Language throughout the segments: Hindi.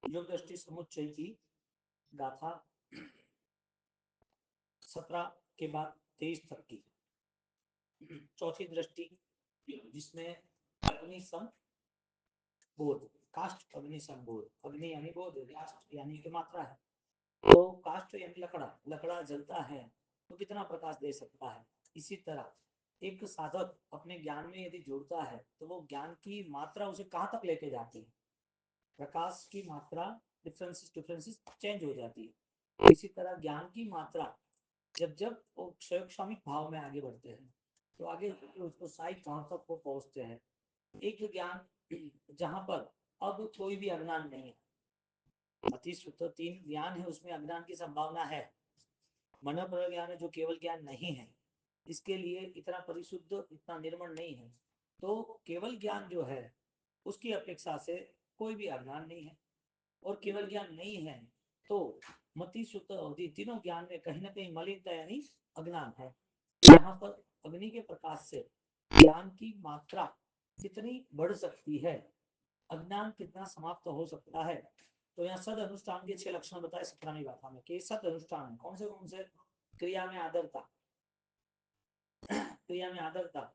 योग दृष्टि समुच्चय की गाथा 17 के बाद 23 तक की चौथी दृष्टि जिसमें अग्नि सम बोध, काष्ठ अग्नि सम बोध, अग्नि यानी बोध, काष्ठ यानी कि मात्रा है। तो काष्ठ यानी लकड़ा, लकड़ा जलता है तो कितना प्रकाश दे सकता है। इसी तरह एक साधक अपने ज्ञान में यदि जुड़ता है तो वो ज्ञान की मात्रा उसे कहाँ तक लेके जाती है, प्रकाश की मात्रा डिफरेंसेस चेंज हो जाती है। इसी तरह ज्ञान की मात्रा जब जब वो क्षयक्षामिक भाव में आगे बढ़ते हैं तो आगे उसको साई कहाँ तक वो पहुंचते हैं। एक ज्ञान जहां पर अब कोई भी अज्ञान नहीं है, अति शुद्ध 3 ज्ञान है, उसमें अज्ञान की संभावना है। मनोपर ज्ञान है जो केवल ज्ञान नहीं है, इसके लिए इतना परिशुद्ध इतना निर्मल नहीं है। तो केवल ज्ञान जो है उसकी अपेक्षा से कोई भी अज्ञान नहीं है, और केवल ज्ञान नहीं है तो मति शुद्ध अवधि तीनों ज्ञान में कहीं ना कहीं मलिनता यानी अज्ञान है। यहाँ पर अग्नि के प्रकाश से ज्ञान की मात्रा कितनी बढ़ सकती है, अज्ञान कितना समाप्त हो सकता है। तो यहाँ सद अनुष्ठान के 6 लक्षण बताए 17वीं गाथा में कि सद अनुष्ठान कौन से क्रिया में आदरता, क्रिया में आदरता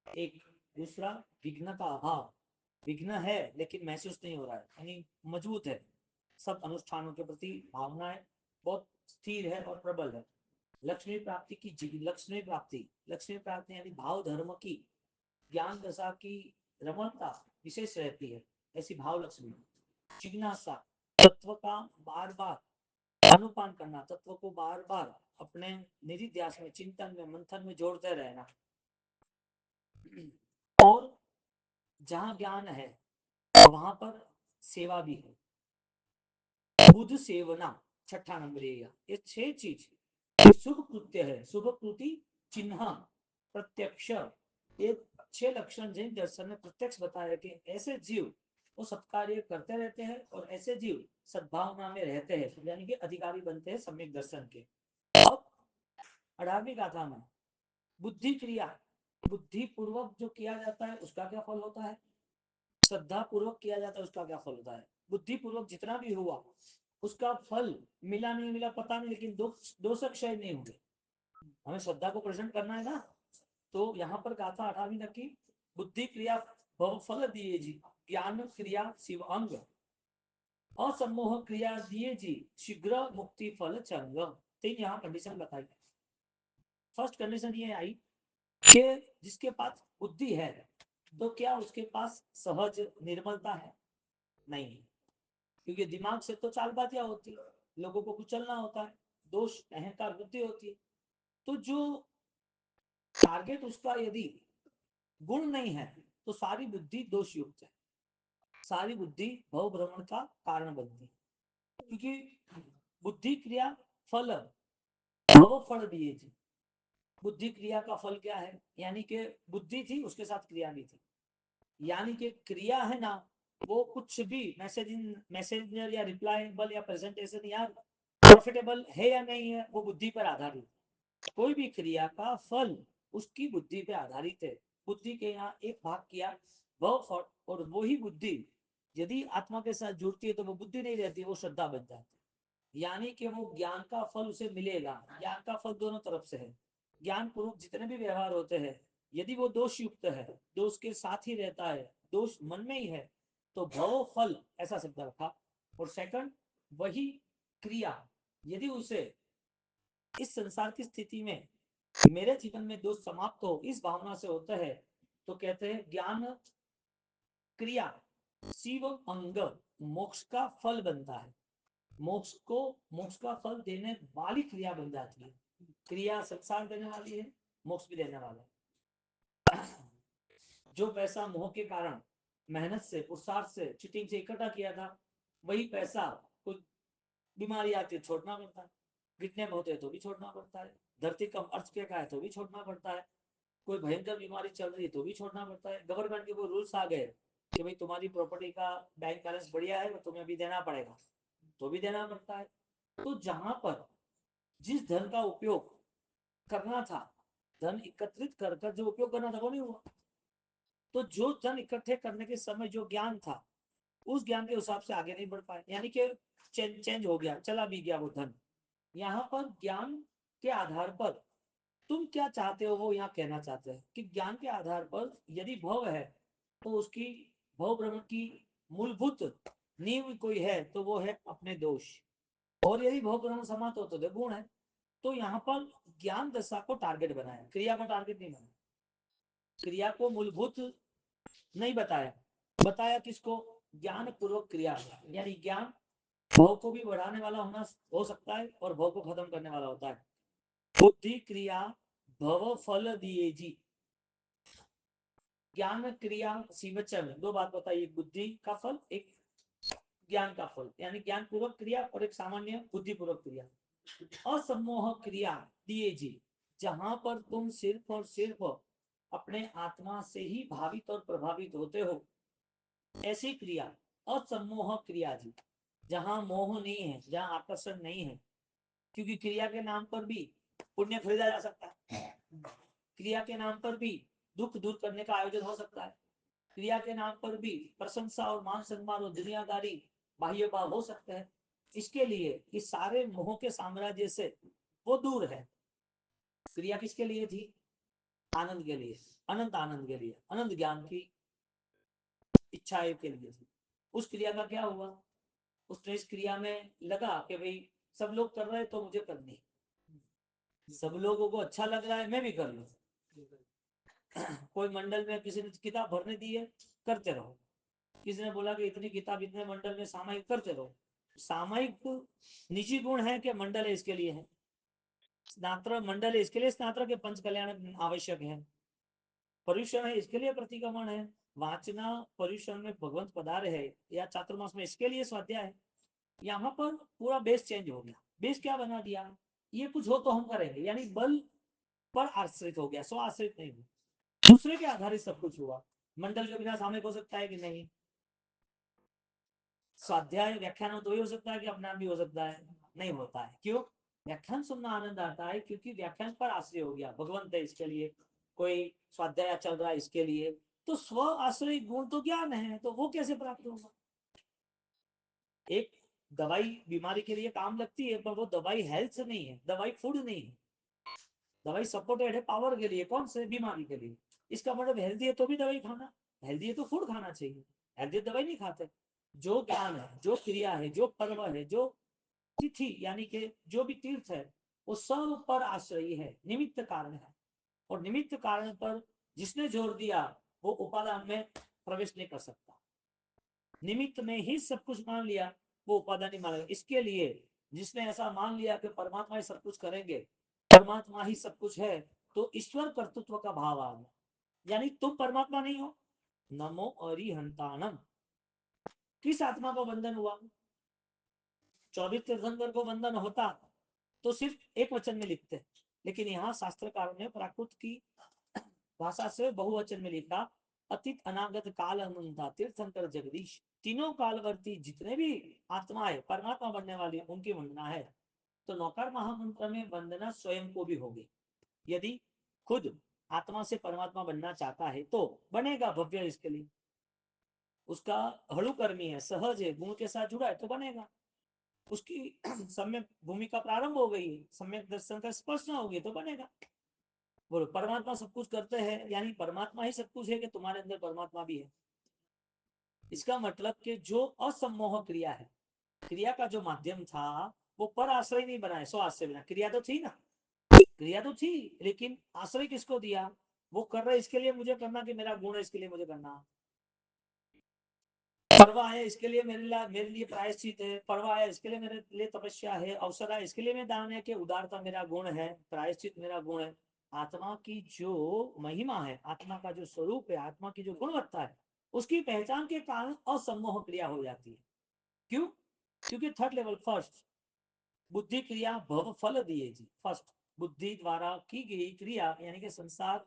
एक, दूसरा विघ्न का अभाव, विघ्न है लेकिन महसूस नहीं हो रहा है यानी मजबूत है, सब अनुष्ठानों के प्रति भावनाएं बहुत स्थिर है और प्रबल है। लक्ष्मी प्राप्ति की लक्ष्मी प्राप्ति यानी भाव धर्म की ज्ञान दशा की रमणता विशेष रहती है, ऐसी भाव लक्ष्मी। जिज्ञासा तत्व का बार बार अनुपान करना, तत्व को बार बार अपने निधिध्यास में चिंतन में मंथन में जोड़ते रहना। और जहां ज्ञान है वहां पर सेवा भी है, बुद्ध सेवना 6ठा नंबर ये 6 चीज शुभ कृत्य है, शुभ कृति चिन्ह प्रत्यक्ष, ये 6 लक्षण जैन दर्शन ने प्रत्यक्ष बताया कि ऐसे जीव वो सत्कार्य करते रहते हैं और ऐसे जीव सद्भावना में रहते हैं, यानी कि अधिकारी बनते हैं सम्यक दर्शन के। अब 18वीं गाथा में बुद्धि क्रिया, बुद्धि पूर्वक जो किया जाता है उसका क्या फल होता है, श्रद्धा पूर्वक किया जाता है उसका क्या फल होता है। बुद्धि पूर्वक जितना भी हुआ उसका फल मिला नहीं मिला पता नहीं, लेकिन दोष क्षय नहीं होंगे। हमें श्रद्धा को प्रेजेंट करना है ना। तो यहाँ पर गाथा 18वीं तक की बुद्धि क्रिया फल दिए जी, ज्ञान क्रिया शिव अंग, असमोह क्रिया दिए जी, शीघ्र मुक्ति फल चंग। तीन यहाँ कंडीशन बताई। फर्स्ट कंडीशन ये आई कि जिसके पास बुद्धि है तो क्या उसके पास सहज निर्मलता है, नहीं, क्योंकि दिमाग से तो चालबाजियां होती है, लोगों को कुचलना होता है, दोष अहंकार बुद्धि होती है। तो जो टारगेट उसका यदि गुण नहीं है तो सारी बुद्धि दोष युक्त है, सारी बुद्धि भव भ्रमण का कारण बनती है। क्योंकि बुद्धि क्रिया फल भव फल दिए थी, बुद्धि क्रिया का फल क्या है, यानी कि बुद्धि थी उसके साथ क्रिया भी थी, यानी कि क्रिया है ना वो कुछ भी मैसेजर या रिप्लाईबल या प्रेजेंटेशन या प्रॉफिटेबल है या नहीं है वो बुद्धि पर आधारित, कोई भी क्रिया का फल उसकी बुद्धि पे आधारित है। बुद्धि के यहाँ एक भाग किया वह थॉट, और वही बुद्धि यदि आत्मा के साथ जुड़ती है तो वो बुद्धि नहीं रहती, वो श्रद्धा बन जाती है, यानी कि वो ज्ञान का फल उसे मिलेगा। ज्ञान का फल दोनों तरफ से है, ज्ञान पूर्वक जितने भी व्यवहार होते हैं यदि वो दोष युक्त है, दोष के साथ ही रहता है, दोष मन में ही है, तो भव फल ऐसा शब्द रखा। और सेकंड वही क्रिया यदि उसे इस संसार की स्थिति में मेरे जीवन में दोष समाप्त हो इस भावना से होता है तो कहते हैं ज्ञान क्रिया शिव अंग मोक्ष का फल बनता है, मोक्ष का फल देने वाली क्रिया बन जाती है। क्रिया संसार देने वाली है, मोक्ष भी देने वाला है। जो पैसा मोह के कारण मेहनत से पुरुषार्थ से चीटिंग से इकट्ठा किया था वही पैसा कुछ बीमारी आती है छोड़ना पड़ता है, गिरने होते हैं तो भी छोड़ना पड़ता है, धरती कम अर्थ के का है तो भी छोड़ना पड़ता है, कोई भयंकर बीमारी चल रही है तो भी छोड़ना पड़ता है, गवर्नमेंट के कोई रूल्स आ गए कि भाई तुम्हारी प्रॉपर्टी का बैंक बैलेंस बढ़िया है तुम्हें अभी देना पड़ेगा तो भी देना पड़ता है। तो जहां पर जिस धन का उपयोग करना था, धन एकत्रित कर जो उपयोग करना था वो नहीं हुआ, तो जो धन इकट्ठे करने के समय जो ज्ञान था, उस ज्ञान के हिसाब से आगे नहीं बढ़ पाए, यानी कि चेंज हो गया, चला भी गया वो धन। यहाँ पर ज्ञान के आधार पर तुम क्या चाहते हो वो यहाँ कहना चाहते हैं कि ज्ञान के आधार पर यदि भव है तो उसकी भव भ्रमण की मूलभूत नींव कोई है तो वो है अपने दोष, और यदि भव भ्रमण समाप्त हो तो गुण है। तो यहाँ पर ज्ञान दशा को टारगेट बनाया, क्रिया को टारगेट नहीं बनाया, क्रिया को मूलभूत नहीं बताया, बताया किसको, ज्ञान पूर्वक क्रिया, यानी ज्ञान भव को भी बढ़ाने वाला होना हो सकता है और भव को खत्म करने वाला होता है। बुद्धि क्रिया भव फल दिए जी, ज्ञान क्रिया शिवचन, दो बात बताइए, बुद्धि का फल, एक ज्ञान का फल, यानी ज्ञान पूर्वक क्रिया और एक सामान्य बुद्धि पूर्वक क्रिया। असमोह क्रिया दिए जी, जहां पर तुम सिर्फ और सिर्फ अपने आत्मा से ही भावित और प्रभावित होते हो, ऐसी क्रिया असमोह क्रिया जी, जहां मोह नहीं है, जहां आकर्षण नहीं है, क्योंकि क्रिया के नाम पर भी पुण्य खरीदा जा सकता है, क्रिया के नाम पर भी दुख दूर करने का आयोजन हो सकता है, क्रिया के नाम पर भी प्रशंसा और मान सम्मान और दुनियादारी बाह्य भाव हो सकते हैं। इसके लिए इस सारे मोह के साम्राज्य से वो दूर है। क्रिया किसके लिए थी, आनंद के लिए, अनंत आनंद के लिए, अनंत ज्ञान की इच्छाएं के लिए थी। उस क्रिया का क्या हुआ, उसने इस क्रिया में लगा कि भाई सब लोग कर रहे हैं तो मुझे करनी, सब लोगों को अच्छा लग रहा है मैं भी कर लूं, कोई मंडल में किसी ने किताब भरने दी है, करते रहो, किसी ने बोला कि इतनी किताब इतने मंडल में सामायिक करते रहो। सामायिक निजी गुण है कि मंडल है इसके लिए है, स्नात्र मंडल है इसके लिए, स्नात्र के पंच कल्याण आवश्यक है, पर्युषण है इसके लिए प्रतिक्रमण है, वाचना पर्युषण में भगवंत पधारे है, या चातुर्मास में इसके लिए स्वाध्याय है। यहाँ पर पूरा बेस चेंज हो गया, बेस क्या बना दिया, ये कुछ हो तो हम करेंगे, यानी बल पर आश्रित हो गया, स्व आश्रित नहीं हुआ, दूसरे के आधारित सब कुछ हुआ। मंडल के बिना सामयिक हो सकता है कि नहीं, स्वाध्याय व्याख्यान तो ही हो सकता है कि अपना भी हो सकता है, नहीं होता है, क्यों, व्याख्यान सुनना आनंद आता है क्योंकि व्याख्यान पर आश्रय हो गया, भगवंत है इसके लिए, कोई स्वाध्याय चल रहा है इसके लिए, तो स्व आश्रय गुण तो ज्ञान है, तो वो कैसे प्राप्त होगा। एक दवाई बीमारी के लिए काम लगती है, पर वो दवाई हेल्थ से नहीं है, दवाई फूड नहीं है, दवाई सपोर्टेड है पावर के लिए, कौन से, बीमारी के लिए। इसका मतलब हेल्दी है तो भी दवाई खाना, हेल्दी है तो फूड खाना चाहिए, हेल्दी दवाई नहीं खाते। जो ज्ञान है, जो क्रिया है, जो पर्व है, जो तिथि यानी कि जो भी तीर्थ है, वो सब पर आश्रयी है, निमित्त कारण है, और निमित्त कारण पर जिसने जोर दिया वो उपादान में प्रवेश नहीं कर सकता, निमित्त में ही सब कुछ मान लिया, वो उपादान नहीं मानेगा। इसके लिए जिसने ऐसा मान लिया कि परमात्मा ही सब कुछ करेंगे, परमात्मा ही सब कुछ है, तो ईश्वर कर्तृत्व का भाव आ गया, यानी तुम परमात्मा नहीं हो। नमो अरिहंतानम, किस आत्मा को बंधन हुआ, 24 तीर्थंकर को बंधन होता तो सिर्फ एक वचन में लिखते, लेकिन यहाँ शास्त्रकारों ने प्राकृत की भाषा से बहुवचन में लिखा, अतीत अनागत काल अनंता तीर्थंकर जगदीश, तीनों कालवर्ती जितने भी आत्माएं परमात्मा बनने वाली उनकी वंदना है। तो नौकार महामंत्र में वंदना स्वयं को भी होगी, यदि खुद आत्मा से परमात्मा बनना चाहता है तो बनेगा, भव्य इसके लिए उसका हड़ुकर्मी है, सहज है, गुण के साथ जुड़ा है तो बनेगा, उसकी सम्यक भूमिका प्रारंभ हो गई है, सम्यक दर्शन का स्पर्श ना होगी तो बनेगा। बोलो परमात्मा सब कुछ करते हैं, यानी परमात्मा ही सब कुछ है कि तुम्हारे अंदर परमात्मा भी है। इसका मतलब कि जो असम्मोह क्रिया है, क्रिया का जो माध्यम था वो पर आश्रय नहीं बनाए, सो आश्रय बना, क्रिया तो थी ना, क्रिया तो थी, लेकिन आश्रय किसको दिया, वो कर रहे इसके लिए मुझे करना, कि मेरा गुण है इसके लिए मुझे करना, पर्व आया इसके लिए मेरे लिए प्रायश्चित है, पर्व आया इसके लिए मेरे लिए तपस्या है, अवसर आया इसके लिए मैं दान है, कि उदारता मेरा गुण है, प्रायश्चित मेरा गुण है। आत्मा की जो महिमा है, आत्मा का जो स्वरूप है, आत्मा की जो गुणवत्ता है, उसकी पहचान के कारण असम्मोह क्रिया हो जाती है। क्यों, क्योंकि थर्ड लेवल, फर्स्ट बुद्धि क्रिया भव फल दिए जी, फर्स्ट बुद्धि द्वारा की गई क्रिया, यानी कि संसार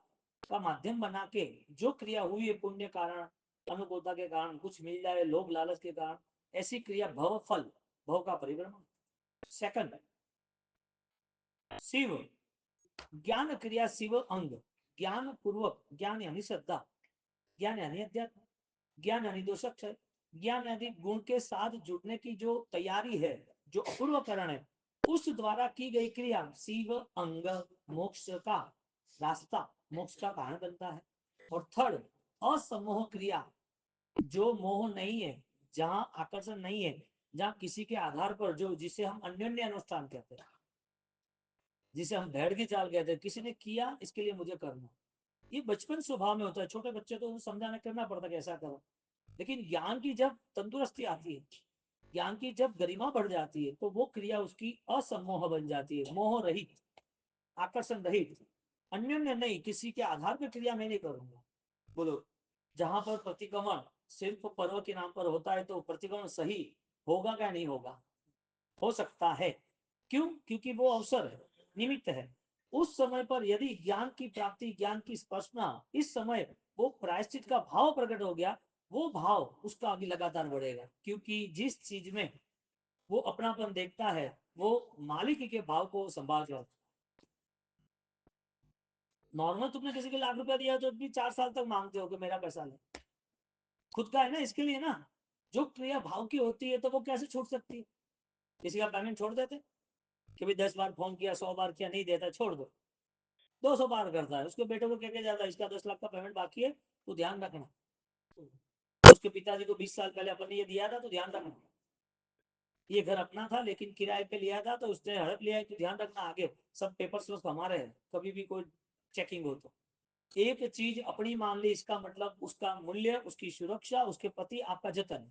का माध्यम बना के जो क्रिया हुई है, पुण्य कारण, अनुकूलता के कारण, कुछ मिल जाए, लोभ लालच के कारण, ऐसी क्रिया भव फल, भव का परिभ्रमण। सेकंड शिव ज्ञान क्रिया, शिव अंग, ज्ञान पूर्वक, ज्ञान यानी श्रद्धा, ज्ञान यानी अध्यात्म, ज्ञान यानी दोषक है, ज्ञान यानी गुण के साथ जुड़ने की जो तैयारी है, जो अपूर्वकरण है, उस द्वारा की गई क्रिया शिव अंग मोक्ष का रास्ता, मोक्ष का कारण बनता है। और थर्ड, असमोह क्रिया, जो मोह नहीं है, जहां आकर्षण नहीं है, जहां किसी के आधार पर, जो जिसे हम अन्योन्य अनुष्ठान कहते हैं, जिसे हम भेड़ की चाल कहते हैं, किसी ने किया इसके लिए मुझे करना, ये बचपन स्वभाव में होता है। छोटे बच्चे तो समझाना करना पड़ता है कि ऐसा करो, लेकिन ज्ञान की जब तंदुरुस्ती आती है, ज्ञान की जब गरिमा बढ़ जाती है, तो वो क्रिया उसकी असमोह बन जाती है, मोह रहित, आकर्षण रहित, अन्योन्य नहीं, किसी के आधार पर क्रिया मैं नहीं करूंगा। बोलो, जहां पर प्रतिक्रमण सिर्फ पर्व के नाम पर होता है, तो प्रतिक्रमण सही होगा क्या? नहीं होगा, हो सकता है। क्यों? क्योंकि वो अवसर है, निमित्त है। उस समय पर यदि ज्ञान की प्राप्ति, ज्ञान की स्पर्शना, इस समय वो प्रायश्चित का भाव प्रकट हो गया, वो भाव उसका आगे लगातार बढ़ेगा, क्योंकि जिस चीज में वो अपनापन देखता है, वो मालिक के भाव को संभाल कर। नॉर्मल तुमने किसी को लाख रुपया दिया तो भी 4 साल तक मांगते हो कि मेरा पैसा ले, खुद का है ना, इसके लिए ना। जो क्रिया भाव की होती है, तो वो कैसे छूट सकती है? किसी का पेमेंट छोड़ देते कि भाई 10 बार फोन किया, 100 बार किया, नहीं देता, छोड़ दो। 200 बार करता है, उसके बेटे को क्या जाता है, इसका 10 लाख का पेमेंट बाकी है, तो ध्यान रखना। उसके पिताजी को 20 साल पहले अपन ने ये दिया था, तो ध्यान रखना। ये घर अपना था लेकिन किराए पे लिया था, तो उसने हड़प लिया है, तो ध्यान रखना, आगे सब पेपर्स हमारे हैं, कभी भी कोई चेकिंग हो तो। एक चीज अपनी मान ली, इसका मतलब उसका मूल्य, उसकी सुरक्षा, उसके प्रति आपका जतन।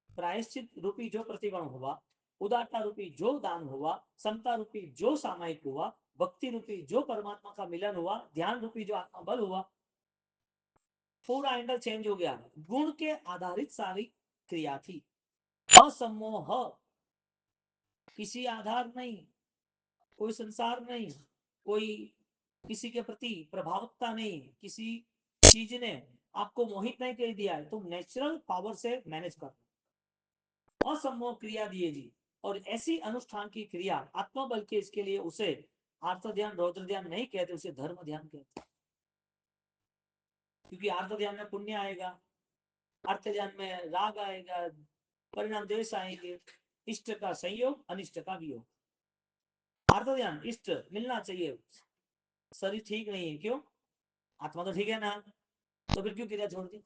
प्रायश्चित रूपी जो प्रतिगण हुआ, उदारता रूपी जो दान हुआ, समता रूपी जो सामायिक हुआ, भक्ति रूपी जो परमात्मा का मिलन हुआ, ध्यान रूपी जो आत्मा बल हुआ, पूरा एंगल चेंज हो गया। गुण के आधारित सारी क्रिया थी। असमोह, किसी आधार नहीं, कोई संसार नहीं, कोई किसी के प्रति प्रभावकता नहीं, किसी चीज ने आपको मोहित नहीं कर दिया है, तुम नेचुरल पावर से मैनेज कर। असमोह क्रिया दिए जी। और ऐसी अनुष्ठान की क्रिया आत्मबल के, इसके लिए उसे आर्थ ध्यान रौद्र ध्यान नहीं कहते, उसे धर्म ध्यान कहते, क्योंकि आर्थ ध्यान में पुण्य आएगा, अर्थ ध्यान में राग आएगा, परिणाम द्वेष आएंगे, इष्ट का संयोग, अनिष्ट का वियोग। आर्थ ध्यान, इष्ट मिलना चाहिए, शरीर ठीक नहीं है, क्यों? आत्मा तो ठीक है ना, तो फिर क्यों क्रिया छोड़ दी?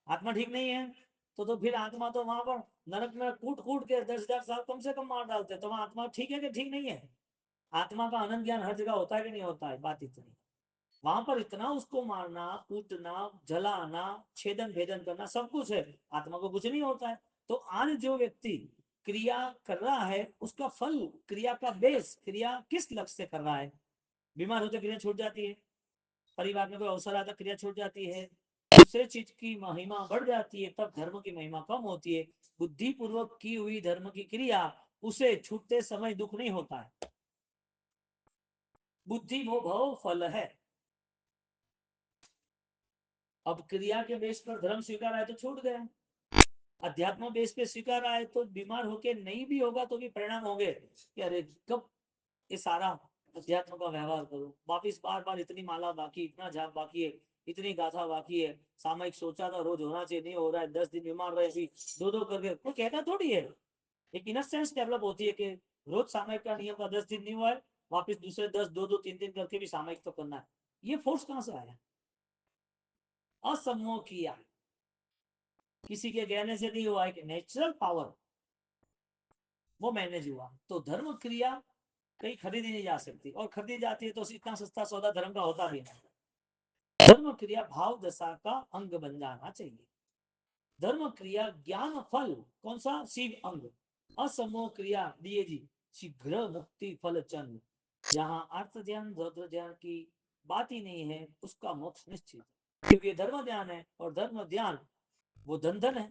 आत्मा ठीक नहीं है, तो फिर आत्मा तो वहां पर नरक में कूट कूट के 10,000 साल कम से कम मार डालते, तो वहां आत्मा ठीक है कि ठीक नहीं है? आत्मा का अनंत ज्ञान हर जगह होता है कि नहीं होता है? बात इतनी, वहां पर इतना उसको मारना, कूटना, जलाना, छेदन भेदन करना, सब कुछ है, आत्मा को कुछ नहीं होता है। तो आज जो व्यक्ति क्रिया कर रहा है, उसका फल, क्रिया का बेस, क्रिया किस लक्ष्य से कर रहा है? बीमार होते क्रिया छूट जाती है, परिवार में कोई अवसर आता क्रिया छूट जाती है, दूसरे चीज की महिमा बढ़ जाती है, तब धर्म की महिमा कम होती है। बुद्धि पूर्वक की हुई धर्म की क्रिया, उसे छूटते समय दुख नहीं होता है। बुद्धि वो भव फल है। अब क्रिया के बेस पर धर्म स्वीकार है तो छूट गया, अध्यात्म बेस पे स्वीकार आए तो बीमार होके नहीं भी होगा तो भी परिणाम होंगे कि अरे कब ये सारा अध्यात्म का व्यवहार करूं, वापिस बार बार इतनी माला बाकी, इतना जाप बाकी है, इतनी गाथा बाकी है, सामयिक सोचा था रोज होना चाहिए, नहीं हो रहा है, 10 दिन बीमार रहे, अभी दो दो करके, कोई कहता थोड़ी है। एक इनर सेंस डेवलप होती है कि रोज सामयिक का नियम का 10 दिन नहीं हुआ है, वापिस दूसरे 10, दो दो 3 दिन करके भी सामयिक तो करना है। ये फोर्स कहां से आया? असमोह किया, किसी के कहने से नहीं हुआ है, कि नेचुरल पावर वो मैनेज हुआ। तो धर्म क्रिया कहीं खरीदी नहीं जा सकती, और खरीदी जाती है तो इतना सस्ता सौदा धर्म का होता भी नहीं। धर्म क्रिया भाव दशा का अंग बन जाना चाहिए। धर्म क्रिया ज्ञान फल कौन सा? शिव अंग। असमोह क्रिया दिए जी, शीघ्र मुक्ति फल चंद। जहां अर्थ ध्यान रौद्र ध्यान की बात ही नहीं है, उसका मोक्ष निश्चित है। क्योंकि धर्म ध्यान है, और धर्म ध्यान वो धन है,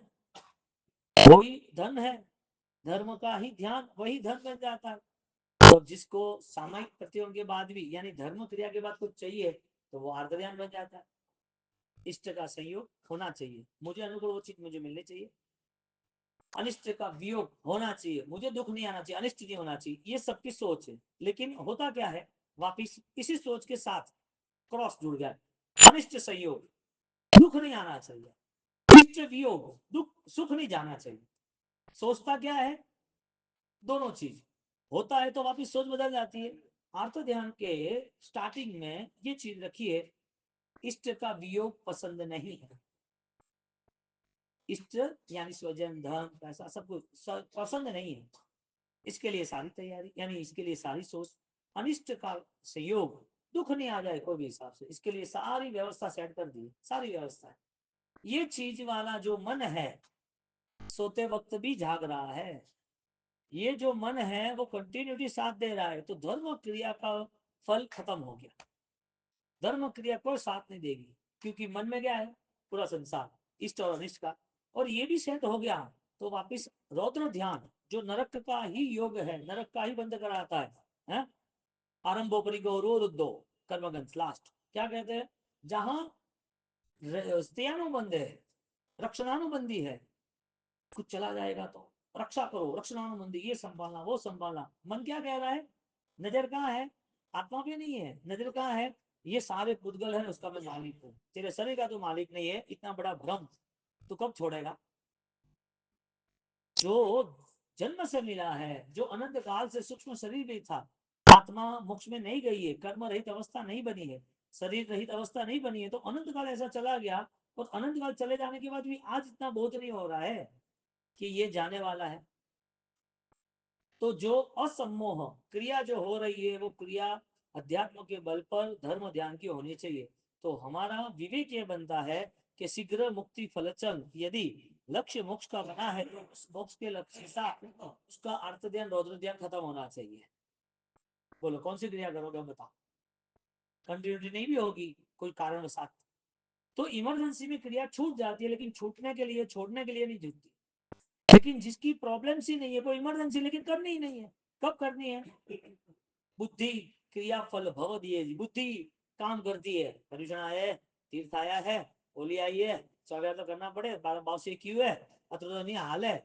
वही धन है, धर्म का ही ध्यान वही धन बन जाता है। और जिसको सामायिक प्रतियों के बाद भी, यानी धर्म क्रिया के बाद कुछ चाहिए, तो वो अर्थ ध्यान बन जाता है। इष्ट का संयोग होना चाहिए, मुझे अनुकूल वो चीज मुझे मिलनी चाहिए, अनिष्ट का वियोग होना चाहिए, मुझे दुख नहीं आना चाहिए, अनिष्ट नहीं होना चाहिए, ये सबकी सोच है। लेकिन होता क्या है, वापिस इसी सोच के साथ क्रॉस जुड़ गया, अनिष्ट संयोग, दुख नहीं आना चाहिए। इष्ट वियोग, दुख सुख नहीं जाना चाहिए। सोचता क्या है, दोनों चीज होता है तो वापिस सोच बदल जाती है। आर्थ ध्यान के स्टार्टिंग में ये चीज रखिए, इष्ट का वियोग पसंद नहीं है। इष्ट यानी स्वजन, धन, पैसा, सब कुछ पसंद नहीं है। इसके लिए सारी तैयारी, यानी इसके लिए सारी सोच। अनिष्ट का संयोग, दुख नहीं आ जाए कोई भी हिसाब से, इसके लिए सारी व्यवस्था सेट कर दी, सारी व्यवस्था। ये चीज वाला जो मन है, सोते वक्त भी जाग रहा है। ये जो मन है वो कंटिन्यूटी साथ दे रहा है, तो धर्म क्रिया का फल खत्म हो गया। धर्म क्रिया कोई साथ नहीं देगी, क्योंकि मन में क्या है, पूरा संसार, इष्ट और अनिष्ट का। और ये भी सेट हो गया, तो वापिस रौद्र ध्यान, जो नरक का ही योग है, नरक का ही बंद कराता है? आरंभोपरि गौरव रुद्धो कर्मगंस, लास्ट क्या कहते हैं, जहां स्त्रियानुबंध है, रक्षणानुबंधी है, कुछ चला जाएगा तो रक्षा करो, रक्षणानुबंधी, ये संभालना वो संभालना। मन क्या कह रहा है, नजर कहाँ है, आत्मा पे नहीं है, नजर कहाँ है, ये सारे पुद्गल है, उसका मैं मालिक हूँ, तेरे शरीर का तो मालिक नहीं है। इतना बड़ा भ्रम तो कब छोड़ेगा। जो जन्म से मिला है, जो अनंत काल से सूक्ष्म शरीर भी था, आत्मा मोक्ष में नहीं गई है, कर्म रहित अवस्था नहीं बनी है, शरीर रहित अवस्था नहीं बनी है, तो अनंत काल ऐसा चला गया। और अनंत काल चले जाने के बाद भी आज इतना बोझ नहीं हो रहा है कि ये जाने वाला है। तो जो असम्मोह क्रिया जो हो रही है, वो क्रिया अध्यात्म के बल पर धर्म ध्यान की होनी चाहिए। तो हमारा विवेक ये बनता है कि शीघ्र मुक्ति फलचन, यदि लक्ष्य मोक्ष का बना है तो उस मोक्ष के लक्ष्य के साथ उसका अर्थ ध्यान, रौद्र ध्यान खत्म होना चाहिए। बोलो कौन सी क्रिया करोगे, बताओ। कंटिन्यूटी नहीं भी होगी कोई कारण साथ, तो इमरजेंसी में क्रिया छूट जाती है, लेकिन छूटने के लिए, छोड़ने के लिए नहीं छूटती। लेकिन जिसकी प्रॉब्लम ही नहीं है, कोई इमरजेंसी लेकिन करनी ही नहीं है, कब करनी है, बुद्धि क्रिया फल भव दिए, बुद्धि काम करती है, परीक्षण आया है, तीर्थ आया है, होली आई है, स्वागत तो करना पड़े, बाबा से क्यों है, अत्र तो नहीं हाल है,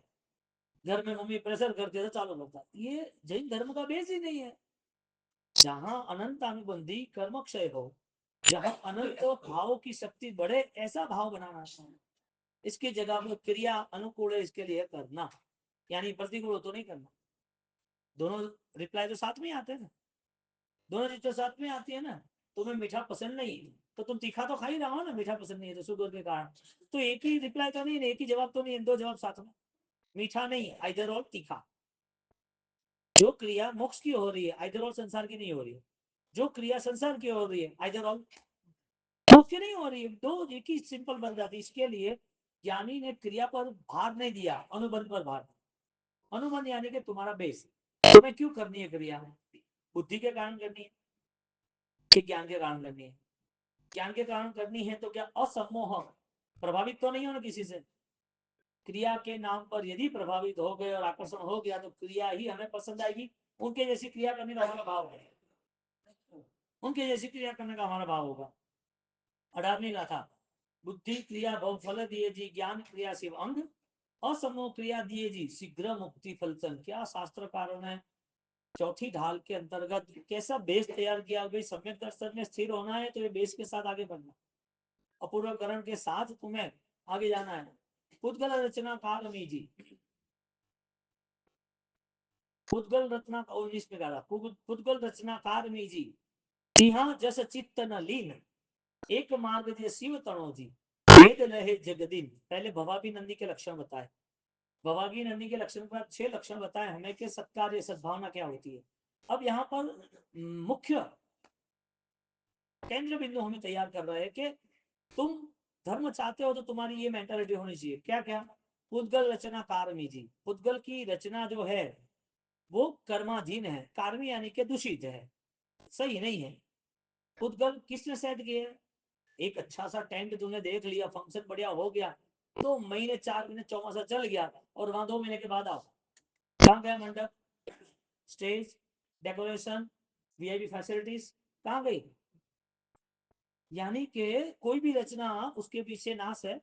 घर में मम्मी प्रेशर करती है तो चालू होता है। ये जैन धर्म का बेस ही नहीं है। जहां अनंत अनुबंधी कर्म क्षय हो, जहां अनंत भाव की शक्ति बढ़े, ऐसा भाव बनाना है। इसकी जगह में क्रिया अनुकूल है, इसके लिए करना, यानी प्रतिकूल तो नहीं करना। दोनों रिप्लाई तो साथ में आते हैं ना, दोनों चीज तो साथ में आती है ना। तुम्हें मीठा पसंद नहीं तो तुम तीखा तो खा ही रहा हो ना, मीठा पसंद नहीं है तो शुगर के कारण। तो एक ही रिप्लाई तो नहीं, एक ही जवाब तो नहीं, दो जवाब साथ में। मीठा नहीं, आइदर और तीखा। जो क्रिया मोक्ष की हो रही है, आइदर और संसार की नहीं हो रही है। जो क्रिया संसार की हो रही है, आइदर और मोक्ष की नहीं हो रही है, दो एक ही सिंपल बन जाती है। इसके लिए ज्ञानी ने क्रिया पर भार नहीं दिया, अनुबंध पर भार। अनुबंध यानी कि तुम्हारा बेस, तुम्हें क्यों करनी है क्रिया, बुद्धि के कारण करनी है कि ज्ञान के कारण करनी है। ज्ञान के कारण करनी है तो क्या असम्मोह, प्रभावित तो नहीं हो ना किसी से। क्रिया के नाम पर यदि प्रभावित हो गए और आकर्षण हो गया तो क्रिया ही हमें पसंद आएगी। उनके जैसी क्रिया करने का हमारा भाव है, उनके जैसी क्रिया करने का हमारा भाव होगा। 18वीं गाथा, बुद्धि क्रिया भव फल दिए जी, ज्ञान क्रिया शिव अंग, असमो क्रिया दिए जी, शीघ्र मुक्ति फलचन। क्या शास्त्रकारों ने चौथी ढाल के अंतर्गत कैसा बेस तैयार किया, भाई सम्यक दर्शन में स्थिर होना है तो ये बेस के साथ आगे बढ़ना, अपूर्वकरण के साथ तुम्हें आगे जाना है। पुद्गल रचना काल में जी, पुद्गल रचना 19 में कहा, पुद्गल रचनाकार में जी, तिहा जस चित्त न लीन, एक मार्ग जे शिव तणो जी, वेद लहे जगदीन। पहले भवाबी नंदी के लक्षण बताए, भवाबी नंदी के लक्षण के बाद 6 लक्षण बताए हमें कि सत्कार्य सद्भावना क्या होती है। अब यहाँ पर मुख्य केंद्र बिंदु हमें तैयार कर रहा है कि तुम धर्म चाहते हो तो तुम्हारी ये मेंटालिटी होनी चाहिए। क्या क्या, पुद्गल रचना कार्मी जी, पुद्गल की रचना जो है वो कर्माधीन है, कार्मी यानी कि दूषित है, सही नहीं है। पुद्गल किसने सेट किया, एक अच्छा सा टेंट तुमने देख लिया, फंक्शन बढ़िया हो गया, तो महीने 4 महीने चौमासा चल गया, और वहां 2 महीने के बाद आओ, कहाँ गया मंडप, स्टेज, डेकोरेशन, वीआईपी फैसिलिटीज, कहाँ गई। यानी कि कोई भी रचना उसके पीछे नाश है,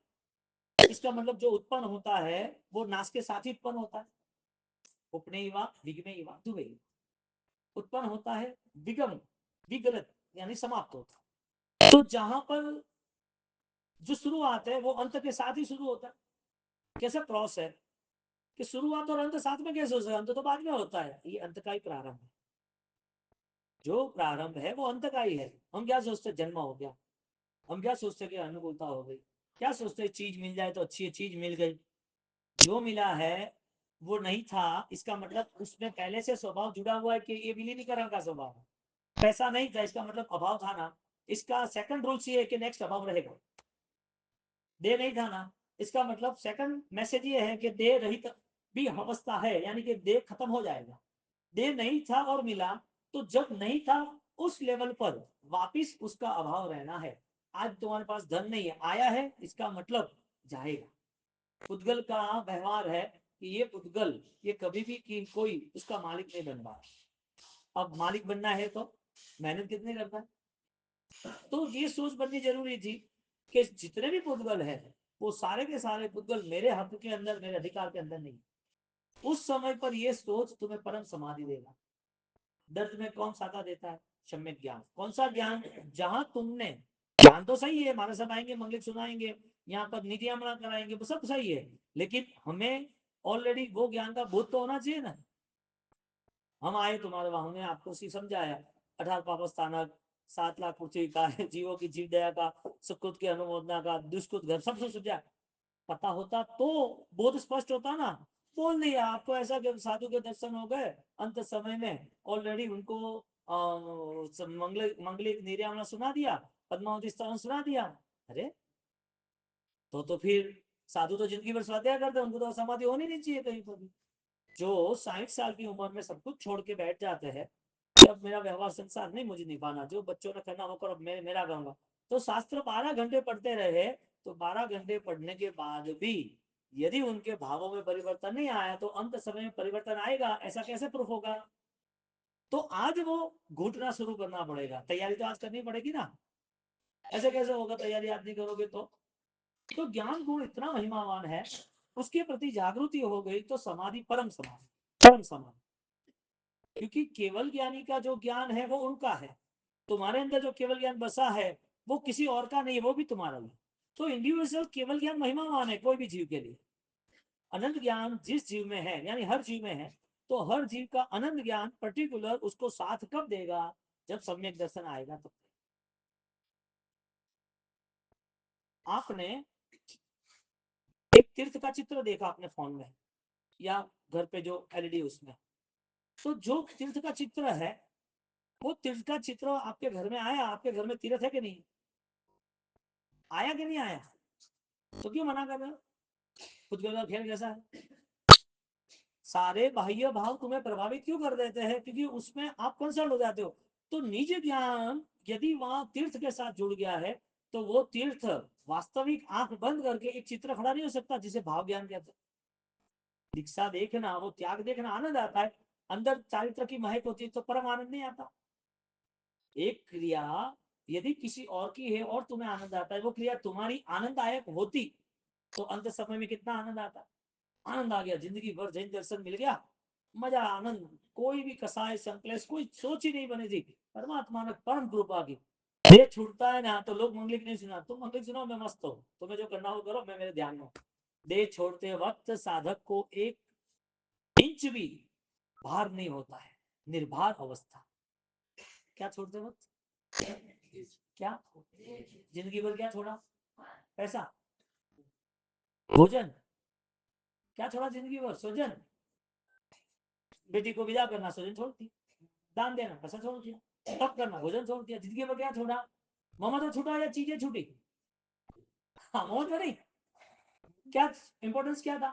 इसका मतलब जो उत्पन्न होता है वो नाश के साथ ही उत्पन्न होता है। उपने विघ्ने दुबे, उत्पन्न होता है, विगम विगलत यानी समाप्त होता है। तो जहां पर जो शुरुआत है वो अंत के साथ ही शुरू होता है। कैसा क्रॉस है कि शुरुआत और अंत साथ में कैसे हो सकता है? अंत तो बाद में होता है, ये अंत का ही प्रारंभ है। जो प्रारंभ है वो अंत का ही है। हम क्या सोचते जन्म हो गया, हम क्या सोचते कि अनुकूलता हो गई, क्या सोचते चीज मिल जाए तो अच्छी चीज मिल गई। जो मिला है वो नहीं था, इसका मतलब उसमें पहले से स्वभाव जुड़ा हुआ है कि ये विलीनीकरण का स्वभाव है। पैसा नहीं था इसका मतलब अभाव था ना। इसका सेकंड रूल ये है कि नेक्स्ट अभाव रहेगा। दे नहीं था ना, इसका मतलब सेकंड मैसेज ये है कि दे रहित भी अवस्था है, यानी कि दे खत्म हो जाएगा। दे नहीं था और मिला, तो जब नहीं था उस लेवल पर वापिस उसका अभाव रहना है। आज तुम्हारे पास धन नहीं है, आया है, इसका मतलब जाएगा। पुद्गल का व्यवहार है कि ये पुद्गल ये कभी भी कि कोई उसका मालिक नहीं बन पा। अब मालिक बनना है तो मेहनत कितनी करना है। तो ये सोच बननी जरूरी थी कि जितने भी पुद्गल है वो सारे के सारे पुद्गल मेरे हक के अंदर, मेरे अधिकार के अंदर नहीं। उस समय पर ये सोच तुम्हें परम समाधि देगा। दर्द में कौन साधा देता है? सम्यक ज्ञान। कौन सा ज्ञान? जहां तुमने ज्ञान तो सही है, हमारे सब आएंगे, मंगलिक सुनाएंगे, यहाँ पर नीतियां बना कराएंगे, वो सब सही है, लेकिन हमें ऑलरेडी वो ज्ञान का बोध तो होना चाहिए ना। हम आए तुम्हारे वहां, हमने आपको समझाया 18 पाप स्थानक, 7 लाख पृथ्वी का, जीवों की जीव दया का, सुकृत की अनुमोदना का, दुष्कृत घर, सब समझा। पता होता तो बोध स्पष्ट होता ना। बोल दिया आपको ऐसा कि साधु के दर्शन हो गए अंत समय में, ऑलरेडी उनको मंगलिक निर्यामना सुना दिया, पद्मावती स्तवन सुना दिया। अरे तो फिर साधु तो जिंदगी भर स्वाध्याय करते, उनको तो समाधि होनी नहीं चाहिए कहीं पर भी। जो 60 साल की उम्र में सब कुछ छोड़ के बैठ जाते हैं कि अब मेरा व्यवहार संसार नहीं मुझे निभाना, जो बच्चों ने करना होकर अब मैं मेरा करूंगा। तो शास्त्र 12 घंटे पढ़ते रहे, तो 12 घंटे पढ़ने के बाद भी यदि उनके भावों में परिवर्तन नहीं आया तो अंत समय में परिवर्तन आएगा, ऐसा कैसे प्रूफ होगा? तो आज वो घुटना शुरू करना पड़ेगा, तैयारी तो आज करनी पड़ेगी ना। ऐसे कैसे होगा तैयारी आप नहीं करोगे तो ज्ञान गुण इतना महिमावान है, उसके प्रति जागृति हो गई तो समाधि परम समाधि, परम समाधि। क्योंकि केवल ज्ञानी का जो ज्ञान है वो उनका है, तुम्हारे अंदर जो केवल ज्ञान बसा है वो किसी और का नहीं है, वो भी तुम्हारा ही। तो इंडिविजुअल केवल ज्ञान महिमावान है कोई भी जीव के लिए। अनंत ज्ञान जिस जीव में है, यानी हर जीव में है, तो हर जीव का अनंत ज्ञान पर्टिकुलर उसको साथ कब देगा? जब सम्यक दर्शन आएगा तब। आपने एक तीर्थ का चित्र देखा अपने फोन में या घर पे जो एलईडी उसमें, तो जो तीर्थ का चित्र है वो तीर्थ का चित्र आपके घर में आया, आपके घर में तीर्थ है कि नहीं? आया कि नहीं आया? तो क्यों मना कर रहे हो? खुद का खेल कैसा है? सारे बाह्य भाव तुम्हें प्रभावित क्यों कर देते हैं? क्योंकि उसमें आप कंसर्न हो जाते हो। तो निज ज्ञान यदि वहां तीर्थ के साथ जुड़ गया है, तो वो तीर्थ वास्तविक आंख बंद करके एक चित्र खड़ा नहीं हो सकता, जिसे भाव ज्ञान कहते हैं। दीक्षा देखना, वो त्याग देखना, आनंद आता है, अंदर चारित्र की महक होती है तो परम आनंद नहीं आता। एक क्रिया यदि किसी और की है और तुम्हें आनंद आता है, वो क्रिया तुम्हारी आनंददायक होती तो अंत समय में कितना आनंद आता। आनंद आ गया, जिंदगी भर जैन दर्शन मिल गया, मजा आनंद, कोई भी कसाय संकलेश कोई सोच ही नहीं बनी थी। परमात्मा ने परम कृपा की। ये छूटता है ना तो लोग मंगलिक नहीं सुना, तुम मंगलिक सुनाओ मैं मस्त हो, तुम्हें जो करना हो करो, मैं मेरे ध्यान में। दे छोड़ते वक्त साधक को एक इंच भी भार नहीं होता है, निर्भार अवस्था। क्या छोड़ते वक्त? क्या जिंदगी भर क्या छोड़ा? पैसा, भोजन। क्या छोड़ा जिंदगी भर? स्वजन। बेटी को विदा करना, स्वजन छोड़ दी। दान देना, पैसा छोड़ दिया। तप करना, भोजन छोड़ दिया। जिंदगी भर क्या छोड़ा? ममा तो छूटा या चीजें छूटी? हाँ, मौज में नहीं। क्या इंपॉर्टेंस क्या था?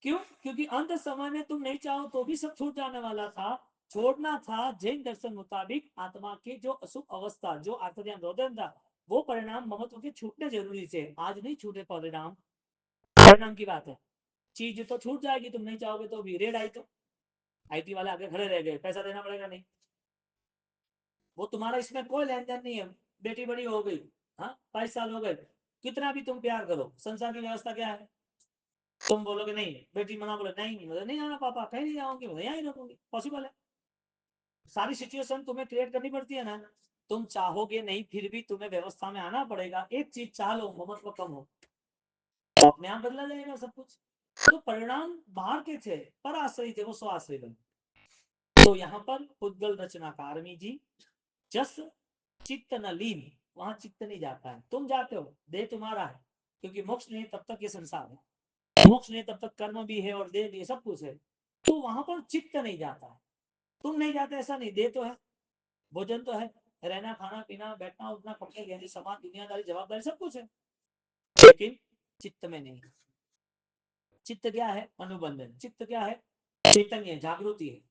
क्यों? क्योंकि अंत समय में तुम नहीं चाहो तो भी सब छूट जाने वाला था। छोड़ना था जैन दर्शन मुताबिक आत्मा के जो अशुभ अवस्था, जो आत्मज्ञान रोदन था, वो परिणाम महत्व के छूटने जरूरी थे। आज नहीं छूटे परिणाम, परिणाम की बात है। चीज तो छूट जाएगी, तुम नहीं चाहोगे तो भी। रेड आई तो आईटी वाले आगे खड़े रह गए, पैसा देना पड़ेगा नहीं, वो तुम्हारा इसमें कोई लेन देन नहीं है। बेटी बड़ी हो गई, हाँ 22 साल हो गए, कितना भी तुम प्यार करो, संसार की व्यवस्था क्या है? तुम बोलोगे नहीं, बेटी मना बोले नहीं मुझे नहीं आना पापा, कहीं नहीं जाऊंगी, मुझे यहीं रखूंगी, पॉसिबल है? सारी सिचुएशन तुम्हें क्रिएट करनी पड़ती है ना। तुम चाहोगे नहीं, फिर भी तुम्हें व्यवस्था में आना पड़ेगा। एक चीज चाह लो, ममत्व कम हो, तो अपने आप बदला जाएगा सब कुछ। तो परिणाम बाहर के थे, पर आश्रय थे, वो स्वाश्रय बने। तो यहाँ पर पुद्गल रचनाकार में जी, जस चित्त न लीन, वहां चित्त नहीं जाता है। तुम जाते हो, देह तुम्हारा है, क्योंकि मोक्ष नहीं तब तक ये संसार है, मोक्ष नहीं तब तक कर्म भी है और देह भी है, सब कुछ है। तो वहां पर चित्त नहीं जाता है। तुम नहीं जाते ऐसा नहीं, देह तो है, भोजन तो है, रहना खाना पीना बैठना उठना कपड़े गहने सामान दुनियादारी जवाबदारी सब कुछ है, लेकिन चित्त में नहीं। चित्त क्या है? अनुबंधन। चित्त क्या है? चैतन्य, जागृति है।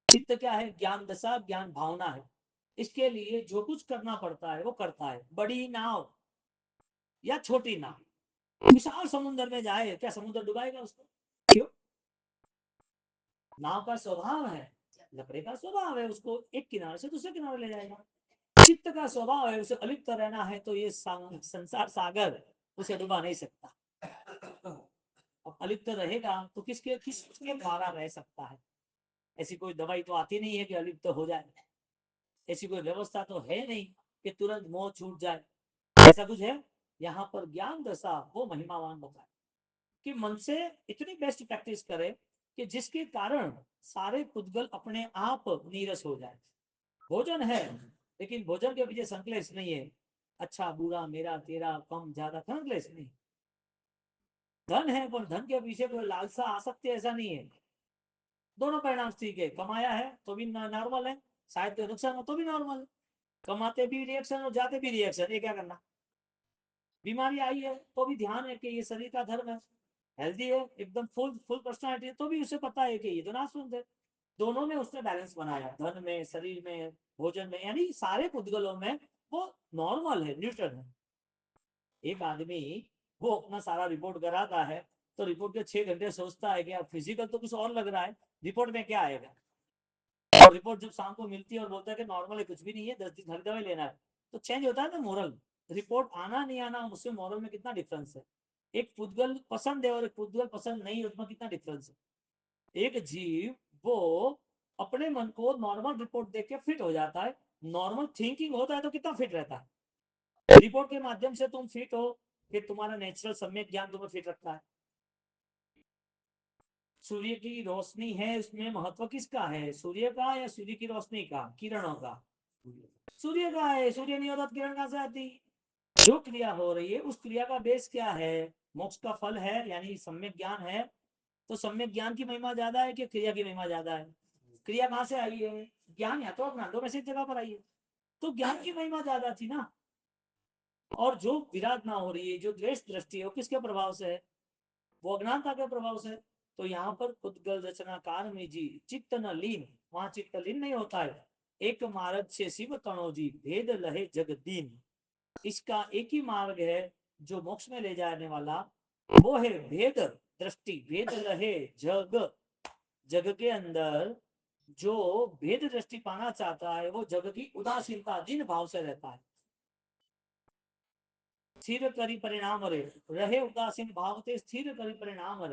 चित्त क्या है? ज्ञान दशा, ज्ञान भावना है। इसके लिए जो कुछ करना पड़ता है वो करता है। बड़ी नाव या छोटी नाव विशाल समुद्र में जाए, क्या समुद्र डुबाएगा उसको? क्यों? नाव का स्वभाव है, लकड़े का स्वभाव है, उसको एक किनारे से दूसरे किनारे ले जाएगा। चित्त का स्वभाव है, उसे अलिप्त रहना है, तो ये संसार सागर उसे डुबा नहीं सकता। अब अलिप्त रहेगा तो किसके द्वारा रह सकता है? ऐसी कोई दवाई तो आती नहीं है कि अलिप्त हो जाए, ऐसी कोई व्यवस्था तो है नहीं कि तुरंत मोह छूट जाए, ऐसा कुछ है? यहाँ पर ज्ञान दशा वो महिमावान बताए कि मन से इतनी बेस्ट प्रैक्टिस करे कि जिसके कारण सारे पुद्गल अपने आप नीरस हो जाए। भोजन है, लेकिन भोजन के पीछे संकलेश नहीं है, अच्छा बुरा मेरा तेरा कम ज्यादा संकलेश नहीं। धन है, पर धन के पीछे कोई लालसा आसक्ति ऐसा नहीं है। दोनों परिणाम ठीक है, कमाया है तो भी नॉर्मल है, शायद कोई नुकसान हो तो भी नॉर्मल है। कमाते भी रिएक्शन और जाते भी रिएक्शन, ये क्या करना? बीमारी आई है तो भी ध्यान है कि ये शरीर का धर्म है। हेल्दी है, एकदम फुल फुल पर्सनालिटी है, तो भी उसे पता है कि ये तो नाशवंत है। दोनों में उसने बैलेंस बनाया, धन में, शरीर में, भोजन में, यानी सारे पुद्गलों में वो नॉर्मल है, न्यूट्रल है। एक आदमी वो अपना सारा रिपोर्ट कराता है, तो रिपोर्ट के 6 घंटे सोचता है कि अब फिजिकल तो कुछ और लग रहा है, रिपोर्ट में क्या आएगा? और रिपोर्ट जब शाम को मिलती है और बोलता है कि नॉर्मल है, कुछ भी नहीं है, 10 दिन घर दवाई लेना है, तो चेंज होता है ना मोरल। रिपोर्ट आना नहीं आना, उससे मोरल में कितना डिफरेंस है। एक पुद्गल पसंद है और एक पुद्गल पसंद नहीं है, उसमें कितना डिफरेंस है। एक जीव वो अपने मन को नॉर्मल रिपोर्ट देख के फिट हो जाता है, नॉर्मल थिंकिंग होता है तो कितना फिट रहता है। रिपोर्ट के माध्यम से तुम फिट हो, फिर तुम्हारा नेचुरल सम्यक ज्ञान तुम्हें फिट रखता है। सूर्य की रोशनी है, उसमें महत्व किसका है? सूर्य का या सूर्य की रोशनी का, किरणों का? सूर्य का है। सूर्य नहीं होता तो किरण कहां से आती? जो क्रिया हो रही है उस क्रिया का बेस क्या है? मोक्ष का फल है, यानी सम्यक ज्ञान है। तो सम्यक ज्ञान की महिमा ज्यादा है कि क्रिया की महिमा ज्यादा है? क्रिया कहां से आई है? ज्ञान या तो अपना दो में से एक जगह पर आई है, तो ज्ञान की महिमा ज्यादा थी ना। और जो विराधना हो रही है, जो द्वेष दृष्टि है, वो किसके प्रभाव से है? वो अज्ञानता के प्रभाव से। तो यहाँ पर उद्गल रचनाकार में जी, चित्त न लीन, वहां चित्त लीन नहीं होता है। एक मार्ग से शिव तणो जी, भेद लहे जगदीन। इसका एक ही मार्ग है जो मोक्ष में ले जाने वाला, वो है भेद दृष्टि। भेद रहे जग, जग के अंदर जो भेद दृष्टि पाना चाहता है, वो जग की उदासीनता जिन भाव से रहता है। स्थिर करी परिणाम रहे उदासीन भाव से, स्थिर करी परिणाम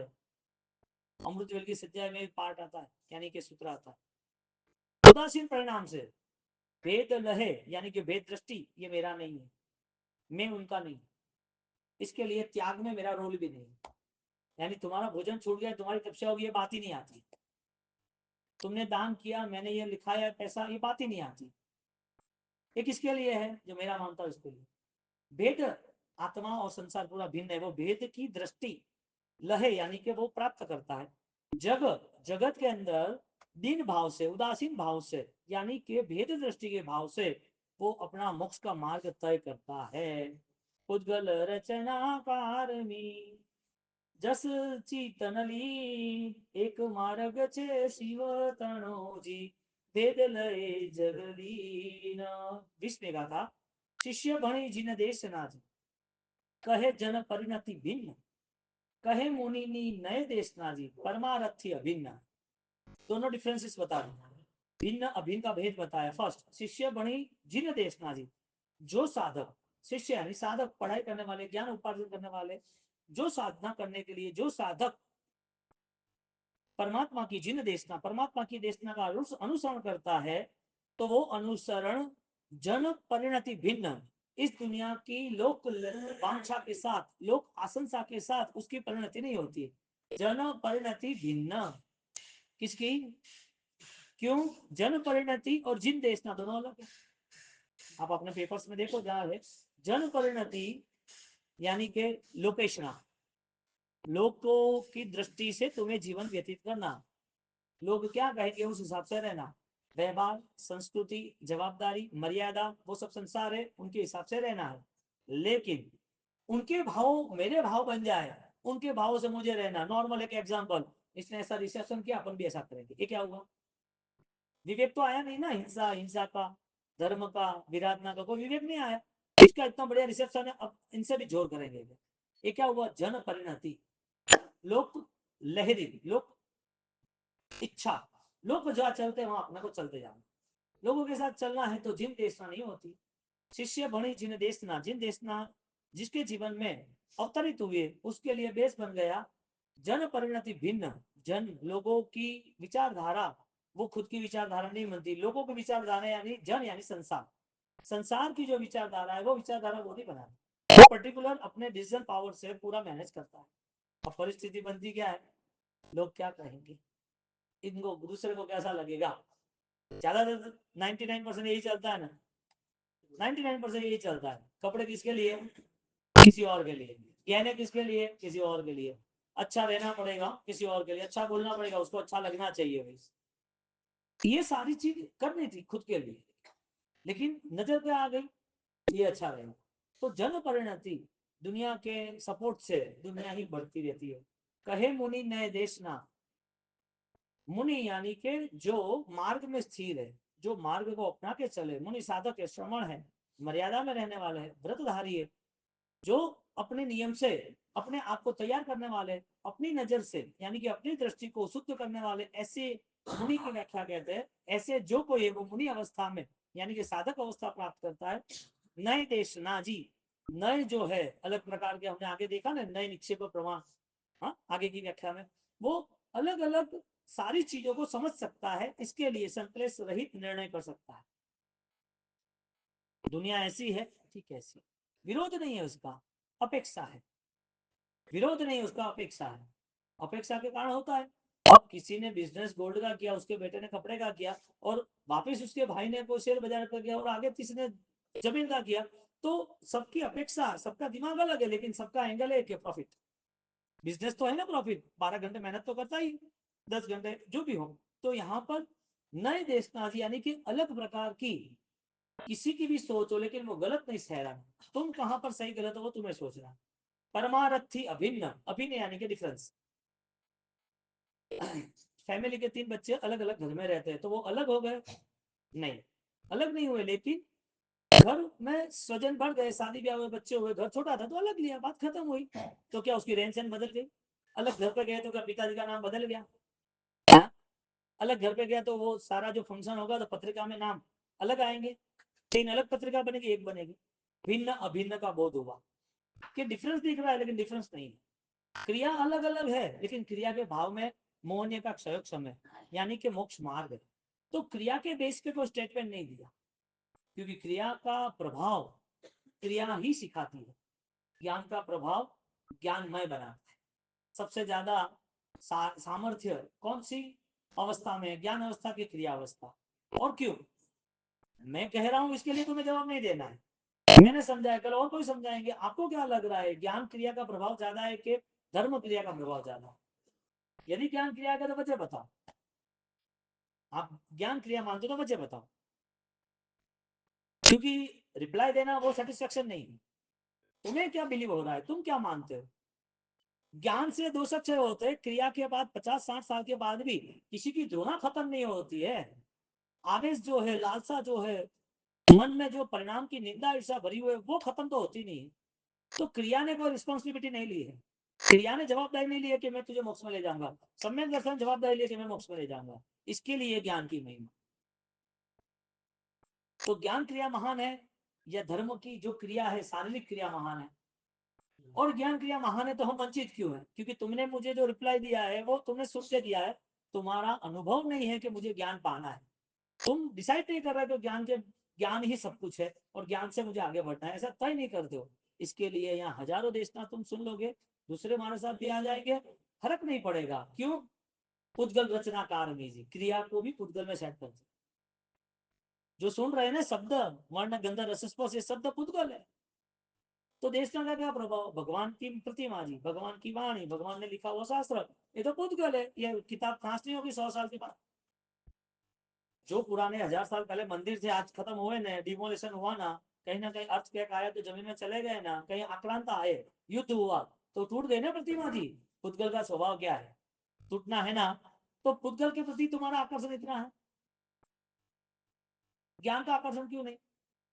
अमृतवेल की सत्या में पार्ट आता है, यानी कि सूत्र आता है। उदासीन परिणाम से भेद लहे, यानी कि भेद दृष्टि, ये मेरा नहीं है, मैं उनका नहीं, इसके लिए त्याग में मेरा रोल भी नहीं। यानी तुम्हारा भोजन छूट गया, तुम्हारी तपस्या होगी, ये बात ही नहीं आती। तुमने दान किया, मैंने ये लिखा है पैसा, ये बात ही नहीं आती। ये किसके लिए है? जो मेरा मानता है उसके लिए। भेद, आत्मा और संसार पूरा भिन्न है, वो भेद की दृष्टि लहे, यानी कि वो प्राप्त करता है। जग, जगत के अंदर दीन भाव से, उदासीन भाव से, यानी कि भेद दृष्टि के भाव से वो अपना मोक्ष का मार्ग तय करता है। उद्गल रचनाकार में जस चीतनली, एक मार्ग छे शिव तणो जी, भेद लय जगदीन। विष्णु का था, शिष्य भणी जिन देश नाज, कहे जन परिणति भिन्न, कहे मुनि नए देश नाजी, परमारथी अभिन्न। दोनों डिफरेंसेस बता रहे, भिन्न अभिन्न का भेद बताया। फर्स्ट, शिष्य बणी जिन देश नाजी, जो साधक, शिष्य यानी साधक, पढ़ाई करने वाले, ज्ञान उपार्जन करने वाले, जो साधना करने के लिए जो साधक परमात्मा की जिन देशना, परमात्मा की देशना का अनुसरण करता है, तो वो अनुसरण जन परिणति भिन्न, इस दुनिया की लोक वांछा के साथ, लोक आशंसा के साथ उसकी परिणति नहीं होती है। जन परिणति भिन्न किसकी? क्यों? जन परिणति और जिन देशना दोनों अलग है। आप अपने पेपर्स में देखो जहां है जन परिणति यानी के लोकेशना, लोगों की दृष्टि से तुम्हें जीवन व्यतीत करना, लोग क्या कहेंगे उस हिसाब से रहना, व्यवहार, संस्कृति, जवाबदारी, मर्यादा, वो सब संसार है, उनके हिसाब से रहना है। लेकिन उनके भाव मेरे भाव बन जाए, उनके भावों से मुझे रहना। नॉर्मल एक एग्जांपल, इसने ऐसा रिसेप्शन किया, अपन भी ऐसा करेंगे, ये क्या हुआ? विवेक तो आया नहीं ना, हिंसा, हिंसा का, धर्म का, विराधना का कोई विवेक नहीं आया। इसका इतना बढ़िया रिसेप्शन है, अब इनसे भी जोर करेंगे। ये क्या हुआ? जन परिणति, लोक लहरी, लोक इच्छा, लोग जहाँ चलते हैं वहां अपने को चलते जाना। लोगों के साथ चलना है तो जिन देशना नहीं होती। शिष्य बनी जिन देशना, जिन देशना जिसके जीवन में अवतरित हुए उसके लिए बेस बन गया। जन परिणति भिन्न, जन लोगों की विचारधारा, वो खुद की विचारधारा नहीं बनती, लोगों की विचारधारा यानी जन यानी संसार, संसार की जो विचारधारा है वो विचारधारा वो नहीं बनाती, वो पर्टिकुलर अपने डिसीजन पावर से पूरा मैनेज करता है। अब परिस्थिति बनती क्या है, लोग क्या कहेंगे, इनको दूसरे को कैसा लगेगा, ज्यादातर 99% यही चलता है ना, 99% यही चलता है। कपड़े किसके लिए? किसी और के लिए। गहने किसके लिए? किसी और के लिए। अच्छा रहना पड़ेगा किसी और के लिए, अच्छा बोलना पड़ेगा, उसको अच्छा लगना चाहिए भाई। ये सारी चीज करनी थी खुद के लिए, लेकिन नजर पे आ गई ये अच्छा रहेगा। तो जन परिणति दुनिया के सपोर्ट से दुनिया ही बढ़ती रहती है। कहे मुनि नए देश ना, मुनि यानी के जो मार्ग में स्थिर है, जो मार्ग को अपना के चले, मुनि साधक है, श्रमण है, मर्यादा में रहने वाले है, व्रतधारी है, जो अपने नियम से अपने आप को तैयार करने वाले, अपनी नजर से यानी कि अपनी दृष्टि को शुद्ध करने वाले, ऐसे मुनि की व्याख्या कहते हैं। ऐसे जो कोई है वो मुनि अवस्था में यानी कि साधक अवस्था प्राप्त करता है। नए देश ना जी, नए जो है अलग प्रकार के, हमने आगे देखा ना नए निक्षेप प्रमाण, हाँ आगे की व्याख्या में वो अलग अलग सारी चीजों को समझ सकता है, इसके लिए संतलेश रहित निर्णय कर सकता है। दुनिया ऐसी है, ठीक ऐसी, विरोध नहीं है उसका, अपेक्षा है। विरोध नहीं उसका, अपेक्षा है। अपेक्षा के कारण होता है। अब किसी ने बिजनेस गोल्ड का किया, उसके बेटे ने कपड़े का किया, और वापस उसके भाई ने कोई शेयर बाजार का किया, और आगे किसी ने जमीन का किया, तो सबकी अपेक्षा, सबका दिमाग अलग है, लेकिन सबका एंगल है कि प्रॉफिट। बिजनेस तो है ना प्रॉफिट, 12 घंटे मेहनत तो करता ही, 10 घंटे जो भी हो। तो यहाँ पर नए देश यानी कि अलग प्रकार की किसी की भी सोच हो, लेकिन वो गलत नहीं ठहरा, तुम कहां पर सही गलत हो वो तुम्हें सोचना। परमारथी अभिन्न, अभिन्न यानी कि डिफरेंस। फैमिली के 3 बच्चे अलग अलग घर में रहते हैं, तो वो अलग हो गए? नहीं, अलग नहीं हुए, लेकिन घर में स्वजन बढ़ गए, शादी ब्याह हुए, बच्चे हुए, घर छोटा था तो अलग लिया, बात खत्म हुई। तो क्या उसकी रहन सहन बदल गई? अलग घर पे गए तो क्या पिताजी का नाम बदल गया? हाँ? अलग घर पे गया तो वो सारा जो फंक्शन होगा तो पत्रिका में नाम अलग आएंगे, 3 अलग पत्रिका बनेगी, एक बनेगी। भिन्न अभिन्न का बोध हुआ कि डिफरेंस दिख रहा है लेकिन डिफरेंस नहीं है। क्रिया अलग अलग है लेकिन क्रिया के भाव में मोहन्य का क्षय समय यानी कि मोक्ष मार्ग है। तो क्रिया के बेस पे कोई स्टेटमेंट नहीं दिया, क्योंकि क्रिया का प्रभाव क्रिया ही सिखाती है। ज्ञान का प्रभाव ज्ञानमय बनाता है। सबसे ज्यादा सामर्थ्य कौन सी अवस्था में? ज्ञान अवस्था की क्रिया अवस्था। और क्यों मैं कह रहा हूं इसके लिए तुम्हें जवाब नहीं देना है, मैंने समझाया, कल और कोई समझाएंगे। आपको क्या लग रहा है, ज्ञान क्रिया का प्रभाव ज्यादा है कि धर्म क्रिया का प्रभाव ज्यादा है? यदि ज्ञान क्रिया का तो वजह बताओ, आप ज्ञान क्रिया मानते हो तो वजह बताओ, क्योंकि रिप्लाई देना वो सेटिस्फेक्शन नहीं है। तुम्हें क्या बिलीव हो रहा है, तुम क्या मानते हो? ज्ञान से दोष क्षय होते हैं, क्रिया के बाद 50-60 साल के बाद भी किसी की द्रोणा खत्म नहीं होती है। आवेश जो है, लालसा जो है, मन में जो परिणाम की निंदा ईर्षा भरी हुई है वो खत्म तो होती नहीं है। तो क्रिया ने कोई रिस्पॉन्सिबिलिटी नहीं ली है, क्रिया ने जवाबदारी नहीं ली है कि मैं तुझे मोक्ष में ले जाऊंगा। सम्यक दर्शन जवाबदारी लिया कि मैं मोक्ष में ले जाऊंगा। इसके लिए ज्ञान की महिमा। तो ज्ञान क्रिया महान है या धर्म की जो क्रिया है, शारीरिक क्रिया महान है? और ज्ञान क्रिया महान है तो हम वंचित क्यों है? क्योंकि तुमने मुझे जो रिप्लाई दिया है वो तुमने सुन से दिया है, तुम्हारा अनुभव नहीं है कि मुझे ज्ञान पाना है। तुम डिसाइड नहीं कर रहे हो ज्ञान के ज्ञान ही सब कुछ है और ज्ञान से मुझे आगे बढ़ना है, ऐसा तय नहीं करते हो। इसके लिए यहाँ हजारों देशना तुम सुन लोगे, दूसरे हमारे साथ भी आ जाएंगे, फर्क नहीं पड़ेगा। क्यों? पुद्गल रचनाकार में जी क्रिया को भी पुद्गल में सेट कर, जो सुन रहे हैं ना शब्द वर्ण गंध रस स्पर्श, ये शब्द पुद्गल है। तो देशना का क्या प्रभाव? भगवान की प्रतिमा जी, भगवान की वाणी, भगवान ने लिखा हुआ शास्त्र, ये तो पुद्गल है। ये किताब खास नहीं होगी 100 साल के बाद। जो पुराने 1000 साल पहले मंदिर थे आज खत्म हुए ना, डिमोलेशन हुआ ना कहीं अर्थक्वेक आया तो जमीन में चले गए ना, कहीं आक्रांता आए, युद्ध हुआ तो टूट गए ना प्रतिमा जी। पुद्गल का स्वभाव क्या है? टूटना है ना। तो पुद्गल के प्रति तुम्हारा आकर्षण इतना है, ज्ञान का आकर्षण क्यों नहीं?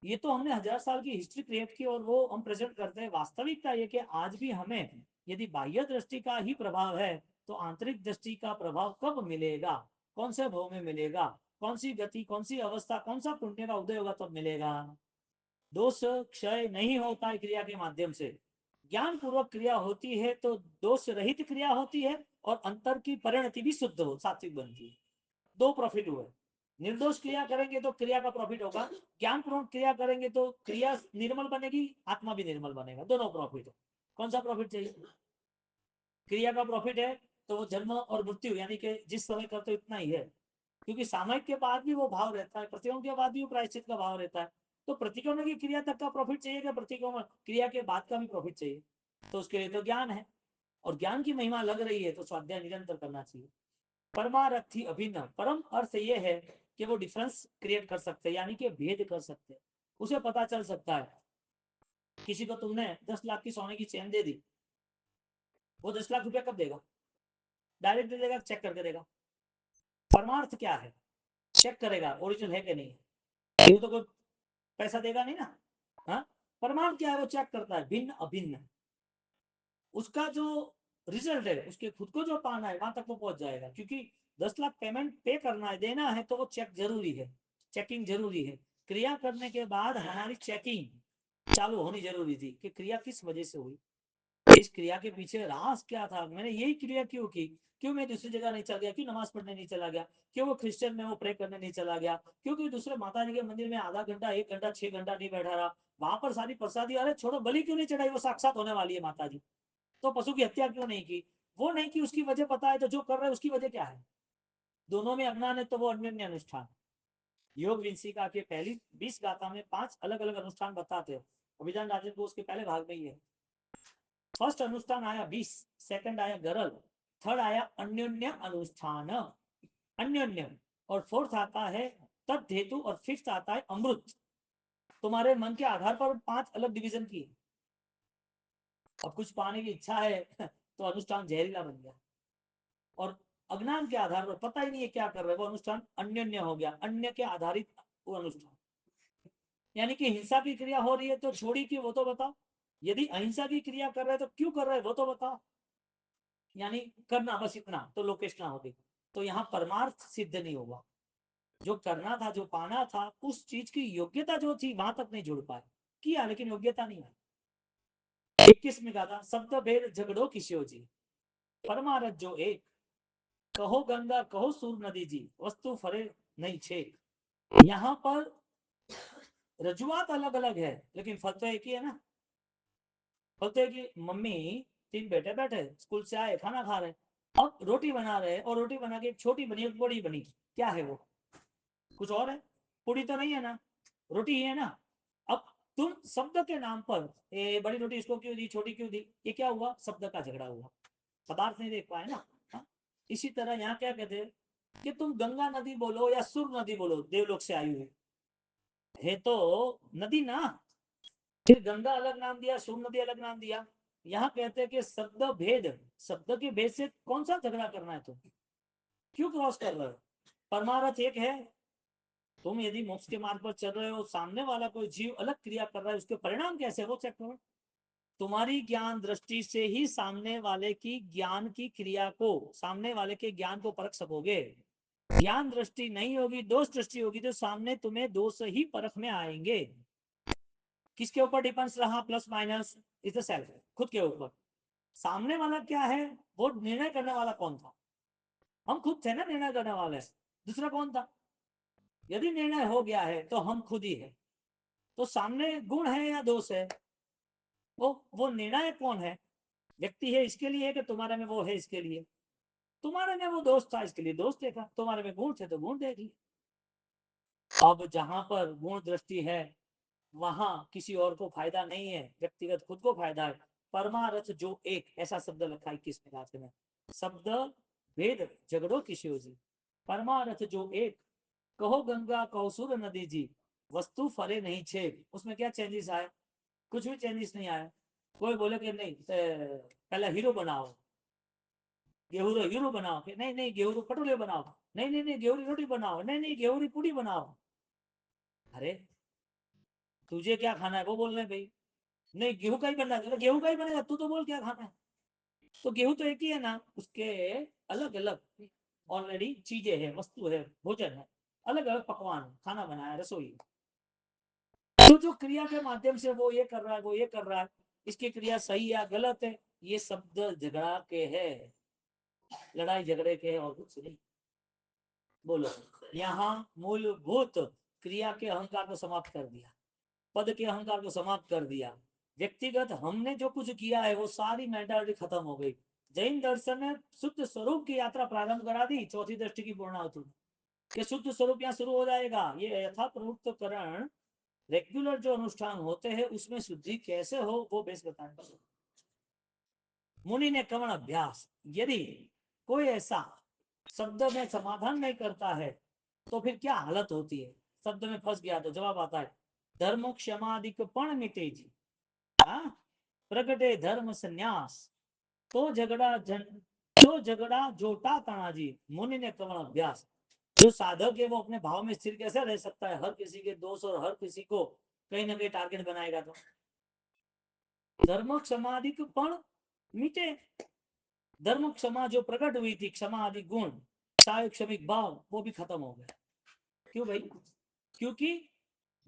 ये तो हमने 1000 साल की हिस्ट्री क्रिएट की और वो हम प्रेजेंट करते हैं। वास्तविकता ये कि आज भी हमें यदि बाह्य दृष्टि का ही प्रभाव है तो आंतरिक दृष्टि का प्रभाव कब मिलेगा? कौन से भाव में मिलेगा? कौन सी गति, कौन सी अवस्था, कौन सा पुण्य का उदय होगा तब मिलेगा। दोष क्षय नहीं होता है क्रिया के माध्यम से। ज्ञान पूर्वक क्रिया होती है तो दोष रहित क्रिया होती है और अंतर की परिणति भी शुद्ध हो, सात्विक बनती है। दो प्रॉफिट हुए। निर्दोष क्रिया करेंगे तो क्रिया का प्रॉफिट होगा, ज्ञान पूर्वक क्रिया करेंगे तो क्रिया निर्मल बनेगी, आत्मा भी निर्मल बनेगा, दोनों प्रॉफिट हो। कौन सा प्रॉफिट चाहिए? क्रिया का प्रॉफिट है तो वो जन्म और मृत्यु यानी कि जिस समय करते हो इतना ही है, क्योंकि सामयिक के बाद भी वो भाव रहता है, प्रतिकोण के बाद भी वो प्रायश्चित का भाव रहता है। तो प्रतिकोण की क्रिया तक का प्रॉफिट चाहिए कि प्रतिकोण क्रिया के बाद का भी प्रॉफिट चाहिए? तो उसके लिए तो ज्ञान है, और ज्ञान की महिमा लग रही है तो स्वाध्याय निरंतर करना चाहिए। परमारथी अभिन्न, परम अर्थ ये है कि वो डिफरेंस क्रिएट कर सकते हैं, यानी कि भेद कर सकते हैं, उसे पता चल सकता है। किसी को तुमने 10 लाख की सोने की चेन दे दी, वो 10 लाख रुपया कब देगा? डायरेक्ट दे देगा, चेक करके देगा? परमार्थ क्या है? चेक करेगा ओरिजिनल है कि नहीं, ये तो कोई पैसा देगा नहीं ना। हाँ, परमार्थ क्या है? वो चेक करता है, भिन्न अभिन्न। उसका जो रिजल्ट है, उसके खुद को जो पाना है वहां तक वो पहुंच जाएगा, क्योंकि 10 लाख पेमेंट पे करना है, देना है, तो वो चेक जरूरी है, चेकिंग जरूरी है। क्रिया करने के बाद हमारी चेकिंग चालू होनी जरूरी थी कि क्रिया किस वजह से हुई, इस क्रिया के पीछे राज क्या था, मैंने यही क्रिया क्यों की, क्यों मैं दूसरी जगह नहीं चल गया, क्यों नमाज पढ़ने नहीं चला गया, क्यों वो क्रिश्चियन में वो प्रे करने नहीं चला गया, क्योंकि दूसरे माता जी के मंदिर में आधा घंटा 1 घंटा 6 घंटा नहीं बैठा रहा, वहां पर सारी प्रसादी, अरे छोड़ो, बलि क्यों नहीं चढ़ाई, वो साक्षात होने वाली है माता जी, तो पशु की हत्या क्यों नहीं की? वो नहीं की, उसकी वजह पता है तो जो कर रहे हैं उसकी वजह क्या है? दोनों में अज्ञान है तो वो अन्य अनुष्ठान। योग विंसिका के पहली 20 गाथा में 5 अलग अलग अनुष्ठान बताते हैं। अभिधान राजन को उसके पहले भाग में ही है। फर्स्ट अनुष्ठान आया 20, सेकंड आया गरल, थर्ड आया अन्योन्य अनुष्ठान, अन्योन्य, और फोर्थ आता है तद हेतु, और फिफ्थ आता है अमृत। तुम्हारे मन के आधार पर 5 अलग डिवीजन की। अब कुछ पाने की इच्छा है तो अनुष्ठान जहरीला बन गया, और अज्ञान के आधार पर पता ही नहीं है क्या कर रहे हैं, वो अनुष्ठान अन्योन्य हो गया, अन्य के आधारित वो अनुष्ठान। यानी कि हिंसा की क्रिया हो रही है तो छोड़ी क्यों, वो तो बताओ। यदि अहिंसा की क्रिया कर रहे हैं तो क्यों कर रहे हैं, वो तो बताओ। यानी करना बस इतना तो लोकेशना होगी, तो यहाँ परमार्थ सिद्ध नहीं होगा। जो करना था, जो पाना था, उस चीज की योग्यता जो थी वहां तक नहीं जुड़ पाए, किया लेकिन योग्यता नहीं है। 21 में कहा था, शब्द भेद झगड़ो किस्यो जी, परमारथ जो एक, कहो गंगा कहो सूर नदी जी, वस्तु फरे नहीं छे। यहाँ पर रजुआत अलग अलग है लेकिन फल तो एक ही है ना। फल तो एक ही। मम्मी 3 बेटे बैठे स्कूल से आए, खाना खा रहे, अब रोटी बना रहे, और रोटी बना के एक छोटी बनी एक बड़ी बनी, क्या है वो? कुछ और है? पूरी तो नहीं है ना, रोटी ही है ना। अब तुम शब्द के नाम पर बड़ी रोटी इसको क्यों दी, छोटी क्यों दी, ये क्या हुआ? शब्द का झगड़ा हुआ, पदार्थ नहीं देख पाए ना। हाँ? इसी तरह यहाँ क्या कहते हैं कि तुम गंगा नदी बोलो या सुर नदी बोलो, देवलोक से आई हुई है तो नदी ना, फिर गंगा अलग नाम दिया, सुर नदी अलग नाम दिया। यहाँ कहते हैं कि शब्द भेद, शब्द के भेद से कौन सा झगड़ा करना है, तुम क्यों क्रॉस कर रहे हो? परमारथ एक है। तुम यदि मोक्ष के मार्ग पर चल रहे हो, सामने वाला कोई जीव अलग क्रिया कर रहा है, उसके परिणाम कैसे वो चेक करो। तुम्हारी ज्ञान दृष्टि से ही सामने वाले की ज्ञान की क्रिया को, सामने वाले के ज्ञान को परख सकोगे। ज्ञान दृष्टि नहीं होगी, दोष दृष्टि होगी, तो सामने तुम्हें दोष ही परख में आएंगे। किसके ऊपर डिपेंड्स रहा plus minus? Is the self, खुद के ऊपर। सामने वाला क्या है, वो निर्णय करने वाला कौन था? हम खुद थे ना निर्णय करने वाले, दूसरा कौन था? यदि निर्णय हो गया है तो हम खुद ही है, तो सामने गुण है या दोष है? वो निर्णय कौन है? व्यक्ति है इसके लिए कि तुम्हारे में वो है इसके लिए? तुम्हारे में वो दोष था इसके लिए दोष देखा, तुम्हारे में गुण थे तो गुण देख लिए। अब जहां पर गुण दृष्टि है वहां किसी और को फायदा नहीं है, व्यक्तिगत खुद को फायदा है। परमारथ जो एक, ऐसा शब्द लिखा 21 में। शब्द भेद झगड़ो किशोर जी, परमारथ जो एक, कहो गंगा कहो सुर नदी जी, वस्तु फरे नहीं छेद। उसमें क्या चेंजेस आए? कुछ भी चेंजेस नहीं आया। कोई बोले कि नहीं पहले हीरो बनाओ, गेहूं हीरो बनाओ, कि नहीं नहीं गेहूं पटोले बनाओ, नहीं नहीं नहीं गेहूं रोटी बनाओ, नहीं नहीं गेहूं पूड़ी बनाओ। अरे तुझे क्या खाना है वो बोल रहे भाई। नहीं गेहूं का ही बनना है, गेहूं का ही बनेगा, तू तो बोल क्या खाना है। तो गेहूं तो एक ही है ना, उसके अलग अलग ऑलरेडी चीजें हैं, वस्तु है, भोजन है, अलग अलग पकवान, खाना बनाया, रसोई। तो जो क्रिया के माध्यम से वो ये कर रहा है, वो ये कर रहा है, इसकी क्रिया सही या गलत है, ये शब्द झगड़ा के है, लड़ाई झगड़े के, और कुछ नहीं। बोलो, यहाँ मूलभूत क्रिया के अहंकार को समाप्त कर दिया, पद के अहंकार को समाप्त कर दिया। व्यक्तिगत हमने जो कुछ किया है वो सारी मेंटालिटी खत्म हो गई। जैन दर्शन ने शुद्ध स्वरूप की यात्रा प्रारंभ करा दी, चौथी दृष्टि की पूर्णाहुति कि शुद्ध स्वरूप यहाँ शुरू हो जाएगा। ये यथा प्रवृत्तकरण रेगुलर जो अनुष्ठान होते हैं उसमें शुद्धि कैसे हो वो बेस बताएंगे। मुनि ने कवण अभ्यास, यदि कोई ऐसा शब्द में समाधान नहीं करता है तो फिर क्या हालत होती है? शब्द में फंस गया तो जवाब आता है, धर्म क्षमादिक पण मिटे जी, प्रगटे धर्म संन्यास, तो झगड़ा जन, तो झगड़ा जोटा तानाजी, मुनि ने कवण अभ्यास। जो साधक है वो अपने भाव में स्थिर कैसे रह सकता है? हर किसी के दोष और हर किसी को कहीं ना कहीं टारगेट बनाएगा। तो धर्म क्षमादिक पण मिटे, धर्म क्षमा जो प्रकट हुई थी, क्षमा आदि गुण, साय क्षमिक भाव, वो भी खत्म हो गया। क्यों भाई? क्योंकि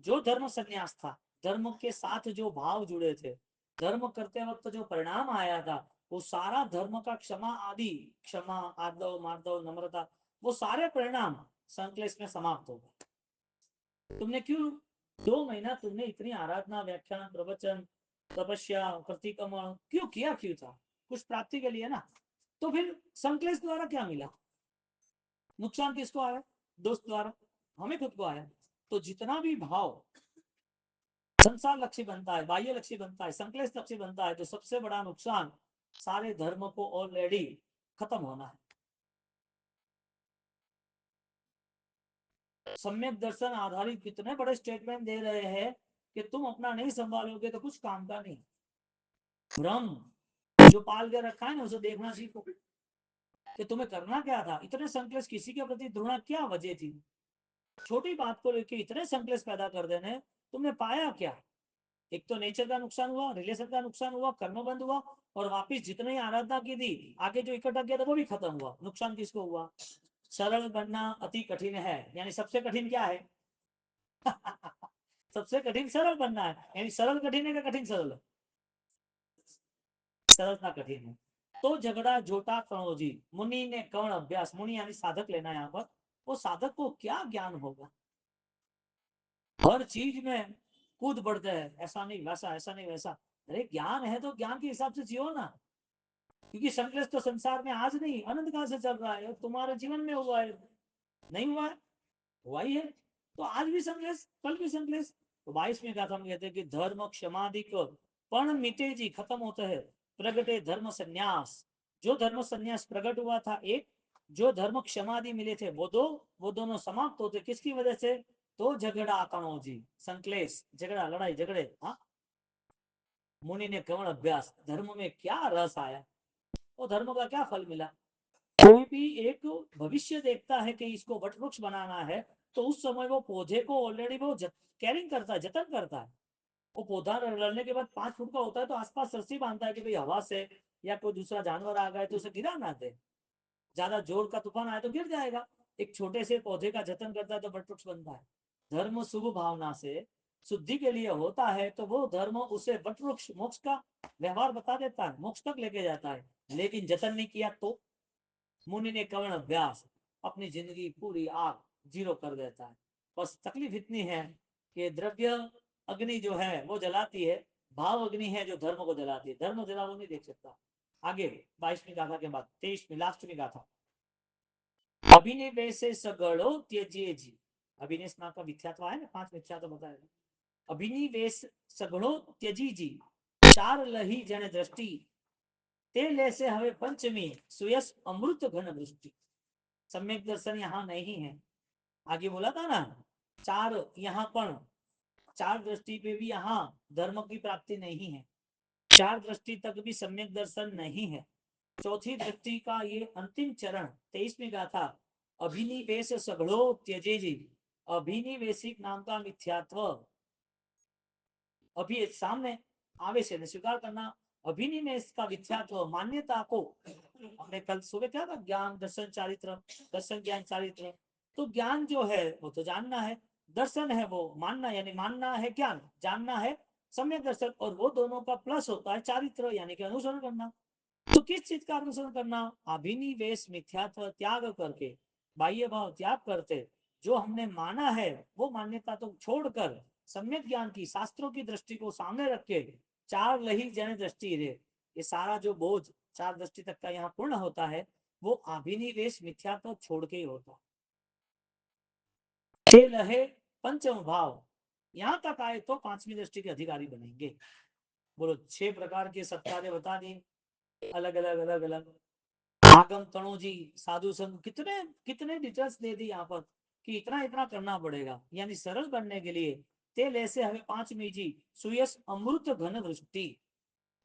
जो धर्म संन्यास था, धर्म के साथ जो भाव जुड़े थे, धर्म करते वक्त जो परिणाम आया था, वो सारा धर्म का क्षमा आदि, क्षमा आदव मार्दव नम्रता, वो सारे परिणाम संकलेश में समाप्त हो गए। तुमने क्यों 2 महीना तुमने इतनी आराधना, व्याख्यान, प्रवचन, तपस्या, प्रतिक्रमण क्यों किया? क्यों था? कुछ प्राप्ति के लिए ना। तो फिर संकलेश द्वारा क्या मिला? नुकसान किसको आया? दोस्त द्वारा हमें खुद को आया। तो जितना भी भाव संसार लक्ष्य बनता है, बाह्य लक्ष्य बनता है, संकलेश लक्ष्य बनता है, तो सबसे बड़ा नुकसान सारे धर्म को ऑलरेडी खत्म होना है। सम्यक दर्शन आधारित कितने बड़े स्टेटमेंट दे रहे हैं कि तुम अपना नहीं संभालोगे तो कुछ काम का नहीं। भ्रम जो पाल के रखा है ना, उसे देखना सीखो कि तुम्हें करना क्या था। इतने संकलेश किसी के प्रति ढूंढना क्या वजह थी? छोटी बात को लेकर इतने संकलेश पैदा कर देने, तुमने पाया क्या? एक तो नेचर का नुकसान हुआ, रिलेशन का नुकसान हुआ, कर्म बंद हुआ, और वापिस जितने ही आराधना की थी आगे जो इकट्ठा किया था वो भी खत्म हुआ। नुकसान किसको हुआ? सरल बनना अति कठिन है, यानी सबसे कठिन क्या है? सबसे कठिन सरल बनना है, यानी सरल कठिन है क्या कठिन सरल है? सरलता कठिन है। तो झगड़ा जोटा करो जी, मुनि ने कौन अभ्यास, मुनि यानी साधक लेना यहाँ पर। वो साधक को क्या ज्ञान होगा? हर चीज में कूद बढ़ते हैं, ऐसा नहीं वैसा, ऐसा नहीं वैसा। अरे ज्ञान है तो ज्ञान के हिसाब से जियो ना। क्योंकि संकलेश तो संसार में आज नहीं अनंत काल से चल रहा है, तुम्हारे जीवन में हुआ है, नहीं हुआ है? हुआ ही है। तो आज भी संकलेश, कल भी संकलेश। तो 22 में कहा था, हम कहते हैं कि धर्म क्षमादिक पण मिटे जी, खत्म होते हैं, प्रगटे धर्म संन्यास। जो धर्म संन्यास प्रकट हुआ था एक, जो धर्म क्षमादि मिले थे वो दो, वो दोनों समाप्त होते किसकी वजह से? तो झगड़ा करो जी, संकलेश, झगड़ा, लड़ाई झगड़े। हाँ, मुनि ने कवण अभ्यास, धर्म में क्या रस आया, वो धर्म का क्या फल मिला? कोई भी एक भविष्य देखता है कि इसको वटवृक्ष बनाना है, तो उस समय वो पौधे को ऑलरेडी वो कैरिंग करता है, जतन करता है। वो पौधा लड़ने के बाद 5 फुट का होता है तो आसपास रस्सी बांधता है कि भाई हवा से या कोई दूसरा जानवर आ गए तो उसे गिरा ना दे, ज्यादा जोर का तूफान आए तो गिर जाएगा। एक छोटे से पौधे का जतन करता है तो वटवृक्ष बनता है। धर्म शुभ भावना से शुद्धि के लिए होता है तो वो धर्म उसे वटवृक्ष, मोक्ष का व्यवहार बता देता है, मोक्ष तक लेके जाता है। लेकिन जतन नहीं किया तो मुनि ने कवण अभ्यास, अपनी जिंदगी पूरी आग जीरो कर देता है। बस तकलीफ इतनी है कि द्रव्य अग्नि जो है वो जलाती है, भाव अग्नि है जो धर्म को जलाती है, धर्म जला वो नहीं देख सकता। आगे 22वीं गाथा के बाद 23वीं लास्टवीं गाथा। अभिनिवेश सगड़ो त्यजिए जी। अभिनिवेश नाम का मिथ्यात्व है ना, 5 मिथ्यात्व बताया। अभिनिवेश सगड़ो त्यजी जी, चार लही जन दृष्टि, ते ले से हवे पंचमी सुयस अमृत घन दृष्टि। सम्यक दर्शन यहाँ नहीं है। आगे बोला था ना, चार यहाँ पर चार दृष्टि पे भी यहाँ धर्म की प्राप्ति नहीं है, चार दृष्टि तक भी सम्यक दर्शन नहीं है। चौथी दृष्टि का ये अंतिम चरण 23वीं गाथा, अभिनिवेश सगड़ो त्यजेजी। अभिनिवेशिक नाम का मिथ्यात्व अभी सामने आवेश है, स्वीकार करना। अभिनिवेश का मिथ्यात्व मान्यता को, हमने कल सुबह क्या था, ज्ञान दर्शन चारित्र, दर्शन ज्ञान चारित्र। तो ज्ञान जो है वो तो जानना है, दर्शन है वो मानना, यानी मानना है ज्ञान, जानना है सम्यक दर्शन, और वो दोनों का प्लस होता है चारित्र, यानी कि अनुसरण करना। तो किस चीज का अनुसरण करना? अभिनिवेश मिथ्यात्व त्याग करके, बाह्य भाव त्याग करते, जो हमने माना है वो मान्यता तो छोड़कर सम्यक ज्ञान की, शास्त्रों की दृष्टि को सामने रख के, चार लही जन दृष्टि रे, ये सारा जो बोझ चार दृष्टि तक का यहाँ पूर्ण होता है, वो अभिनिवेश मिथ्यात्व छोड़ के ही होता। लहे पंचम भाव, यहाँ तक आए तो 5वीं दृष्टि के अधिकारी बनेंगे। बोलो 6 प्रकार के सत्कार्य बता दिए, अलग अलग अलग अलग। आगम तणु जी, साधु संघ, कितने कितने डिटेल्स दे दी यहाँ पर कि इतना इतना करना पड़ेगा, यानी सरल करने के लिए। तेल ऐसे हमें 5वीं जी, सुयस अमृत घन दृष्टि।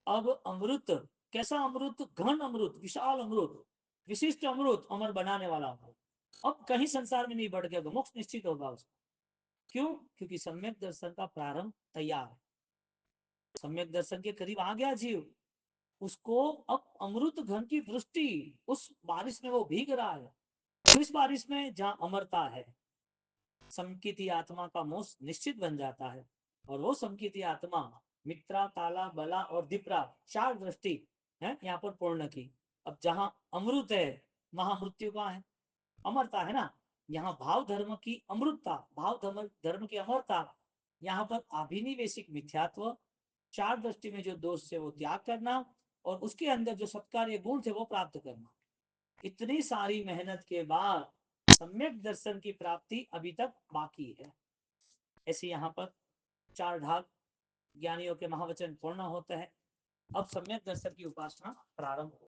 अब अमृत, कैसा अमृत? घन अमृत, विशाल अमृत, विशिष्ट अमृत, अमर बनाने वाला अमृत। अब कहीं संसार में नहीं बढ़ गया, मोक्ष निश्चित होगा उसको। क्यों? क्योंकि सम्यक दर्शन का प्रारंभ तैयार है, सम्यक दर्शन के करीब आ गया जीव, उसको अब अमृत घन की दृष्टि, उस बारिश में वो भीग रहा है, तो इस बारिश में जहां अमरता है, समकिती आत्मा का मोह निश्चित बन जाता है। और वो समकिती आत्मा मित्रा, ताला, बला और दिपरा, चार दृष्टि है यहाँ पर पूर्ण की। अब जहां अमृत है वहां मृत्यु का है, अमरता है ना। यहाँ भाव धर्म की अमृतता, भाव धर्म की अमरता, यहाँ पर अभिनिवेशिक मिथ्यात्व, चार दृष्टि में जो दोष से वो त्याग करना, और उसके अंदर जो सत्कार्य गुण थे वो प्राप्त करना। इतनी सारी मेहनत के बाद सम्यक दर्शन की प्राप्ति अभी तक बाकी है। ऐसे यहाँ पर 4 ढाल ज्ञानियों के महावचन पूर्ण होते हैं। अब सम्यक दर्शन की उपासना प्रारंभ हो।